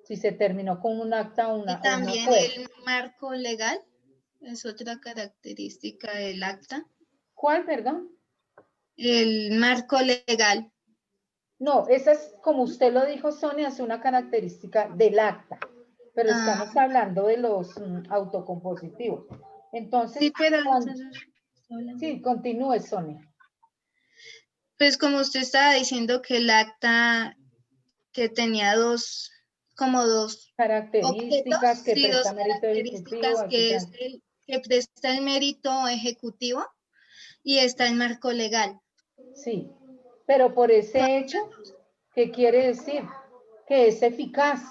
Si se terminó con un acta o una... Y también el marco legal es otra característica del acta. ¿Cuál, perdón? El marco legal. No, esa es, como usted lo dijo, Sonia, es una característica del acta, pero estamos hablando de los autocompositivos. Entonces, sí, pero sí, continúe, Sonia. Pues como usted estaba diciendo que el acta que tenía dos características, objetos, que sí, presta 2 mérito ejecutivo, características, que es que presta el mérito ejecutivo y está el marco legal. Sí, pero por ese hecho, ¿qué quiere decir? Que es eficaz.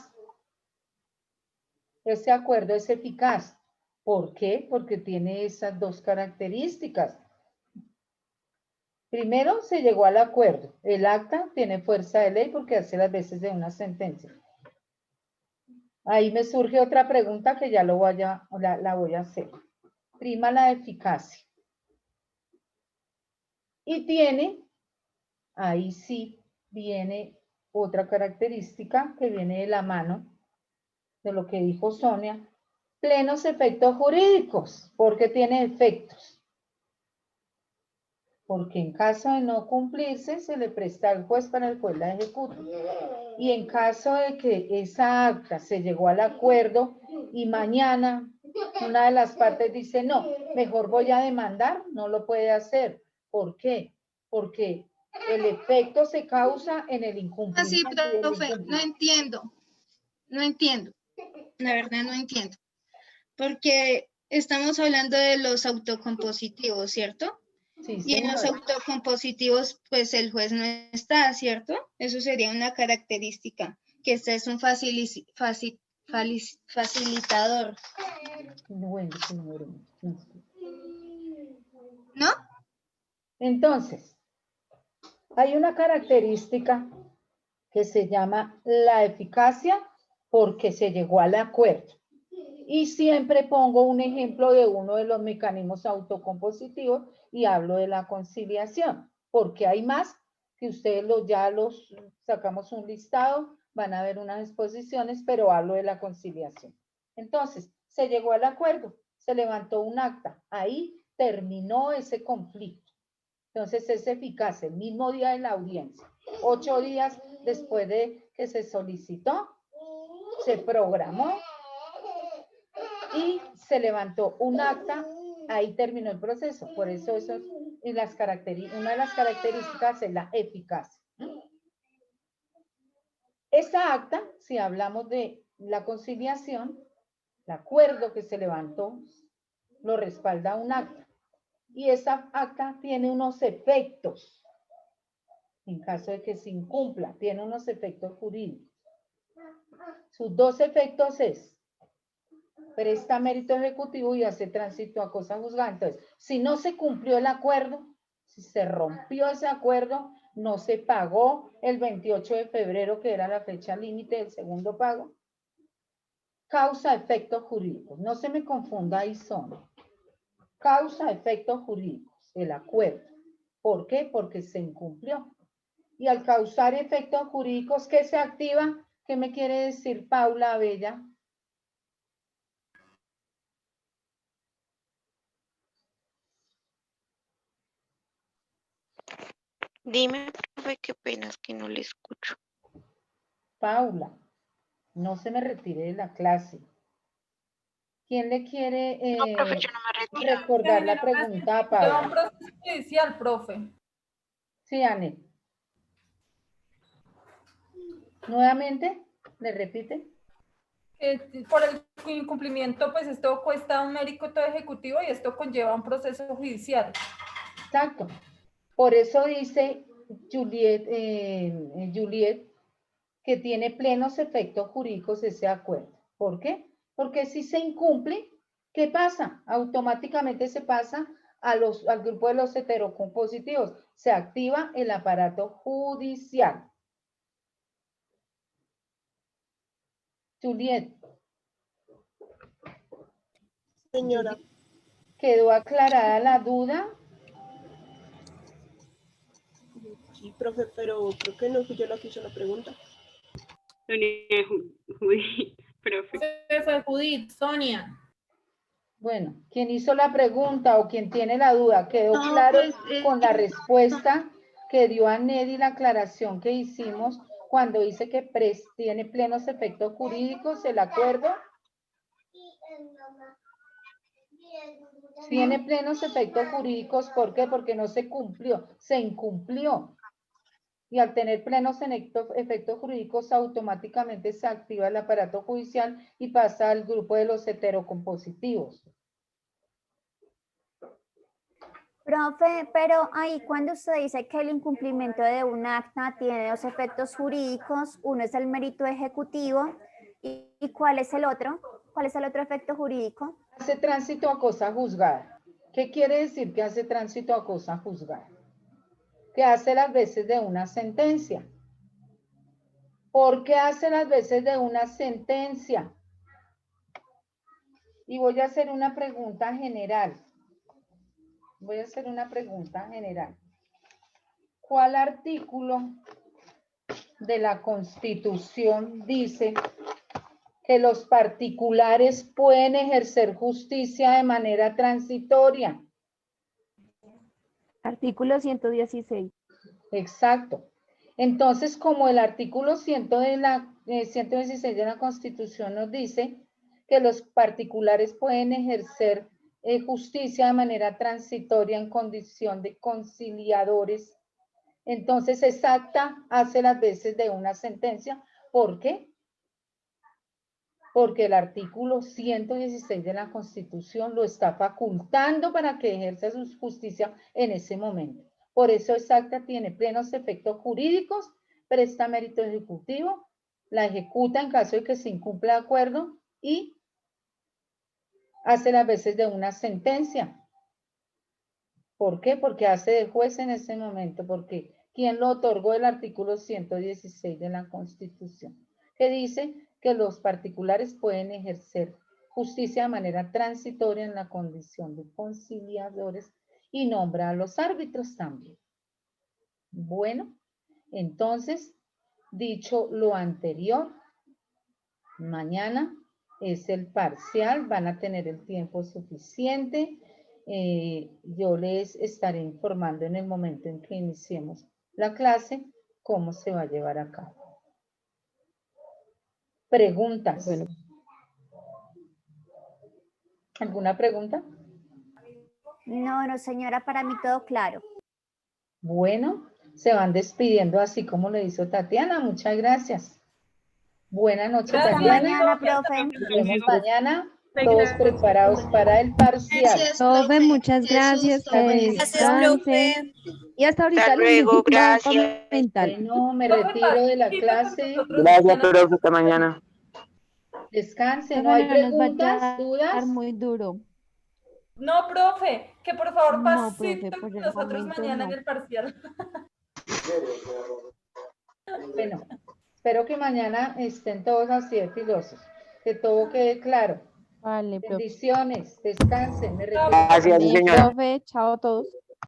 Este acuerdo es eficaz. ¿Por qué? Porque tiene esas 2 características. Primero, se llegó al acuerdo. El acta tiene fuerza de ley porque hace las veces de una sentencia. Ahí me surge otra pregunta que ya la voy a hacer. Prima la eficacia. Y tiene, ahí sí viene otra característica que viene de la mano de lo que dijo Sonia, plenos efectos jurídicos. ¿Por qué tiene efectos? Porque en caso de no cumplirse, se le presta al juez para el juez la ejecuta. Y en caso de que esa acta se llegó al acuerdo y mañana una de las partes dice, no, mejor voy a demandar, no lo puede hacer. ¿Por qué? Porque el efecto se causa en el incumplimiento. Sí, profe, no entiendo. La verdad no entiendo. Porque estamos hablando de los autocompositivos, ¿cierto? Sí, y en los autocompositivos, pues el juez no está, ¿cierto? Eso sería una característica, que este es un facilitador. Bueno, señor. ¿No? Entonces, hay una característica que se llama la eficacia porque se llegó al acuerdo. Y siempre pongo un ejemplo de uno de los mecanismos autocompositivos y hablo de la conciliación, porque hay más que ustedes ya los sacamos un listado, van a ver unas exposiciones, pero hablo de la conciliación. Entonces, se llegó al acuerdo, se levantó un acta, ahí terminó ese conflicto. Entonces es eficaz el mismo día de la audiencia, 8 días después de que se solicitó, se programó y se levantó un acta, ahí terminó el proceso. Por eso una de las características es la eficacia. Esta acta, si hablamos de la conciliación, el acuerdo que se levantó, lo respalda un acta. Y esa acta tiene unos efectos, en caso de que se incumpla, tiene unos efectos jurídicos. Sus 2 efectos es, presta mérito ejecutivo y hace tránsito a cosa juzgada. Entonces, si no se cumplió el acuerdo, si se rompió ese acuerdo, no se pagó el 28 de febrero, que era la fecha límite del segundo pago, causa efectos jurídicos. No se me confunda ahí, son causa efectos jurídicos, el acuerdo. ¿Por qué? Porque se incumplió. Y al causar efectos jurídicos, ¿qué se activa? ¿Qué me quiere decir Paula Bella? Dime, profe, qué pena, es que no le escucho. Paula, no se me retire de la clase. ¿Quién le quiere Profe, yo no me retiro. recordar la pregunta a Lleva un Paula? proceso judicial, profe. Sí, Anne. Nuevamente, ¿le repite? Por el incumplimiento, pues esto cuesta un mérito ejecutivo y esto conlleva un proceso judicial. Exacto. Por eso dice Juliet, Juliet que tiene plenos efectos jurídicos ese acuerdo. ¿Por qué? Porque si se incumple, ¿qué pasa? Automáticamente se pasa al grupo de los heterocompositivos. Se activa el aparato judicial. Juliet. Señora. ¿Quedó aclarada la duda? Sí, profe, pero creo que no fui yo la que hizo la pregunta. Sonia Judith, profe. Fue Judith, Sonia. Bueno, quien hizo la pregunta o quien tiene la duda, ¿quedó claro con la respuesta que dio Anedi, la aclaración que hicimos cuando dice que tiene plenos efectos jurídicos el acuerdo? Tiene plenos efectos jurídicos, ¿por qué? Porque no se cumplió, se incumplió. Y al tener plenos efectos jurídicos, automáticamente se activa el aparato judicial y pasa al grupo de los heterocompositivos. Profe, pero ahí cuando usted dice que el incumplimiento de un acta tiene dos efectos jurídicos, uno es el mérito ejecutivo, ¿y cuál es el otro? ¿Cuál es el otro efecto jurídico? Hace tránsito a cosa juzgada. ¿Qué quiere decir que hace tránsito a cosa juzgada? Que hace las veces de una sentencia. ¿Por qué hace las veces de una sentencia? Y voy a hacer una pregunta general. ¿Cuál artículo de la Constitución dice que los particulares pueden ejercer justicia de manera transitoria? Artículo 116. Exacto. Entonces, como el artículo 116 de la Constitución nos dice que los particulares pueden ejercer justicia de manera transitoria en condición de conciliadores, entonces exacta hace las veces de una sentencia. ¿Por qué? Porque el artículo 116 de la Constitución lo está facultando para que ejerza su justicia en ese momento. Por eso exacta tiene plenos efectos jurídicos, presta mérito ejecutivo, la ejecuta en caso de que se incumpla el acuerdo y hace las veces de una sentencia. ¿Por qué? Porque hace de juez en ese momento, porque ¿quién lo otorgó? El artículo 116 de la Constitución, que dice que los particulares pueden ejercer justicia de manera transitoria en la condición de conciliadores y nombra a los árbitros también. Bueno, entonces, dicho lo anterior, mañana es el parcial, van a tener el tiempo suficiente. Yo les estaré informando en el momento en que iniciemos la clase cómo se va a llevar a cabo. Preguntas. Bueno. ¿Alguna pregunta? No, señora, para mí todo claro. Bueno, se van despidiendo así como lo hizo Tatiana. Muchas gracias. Buenas noches, Tatiana. Mañana, profe. Nos vemos mañana. Todos preparados para el parcial. Profe, muchas gracias. Que descanse. Y hasta ahorita les luego, necesito gracias. comentar. No, me retiro de la clase. Gracias, profe, hasta mañana. Descanse, ¿no hay preguntas, dudas? Muy duro. No, profe, que por favor No, participen profe, por con el nosotros momento mañana no. en el parcial. Bueno, espero que mañana estén todos así de filosos, que todo quede claro. Vale, profe. Bendiciones, descansen, me retiro. Gracias, Amén, señora. profe. Chao a todos.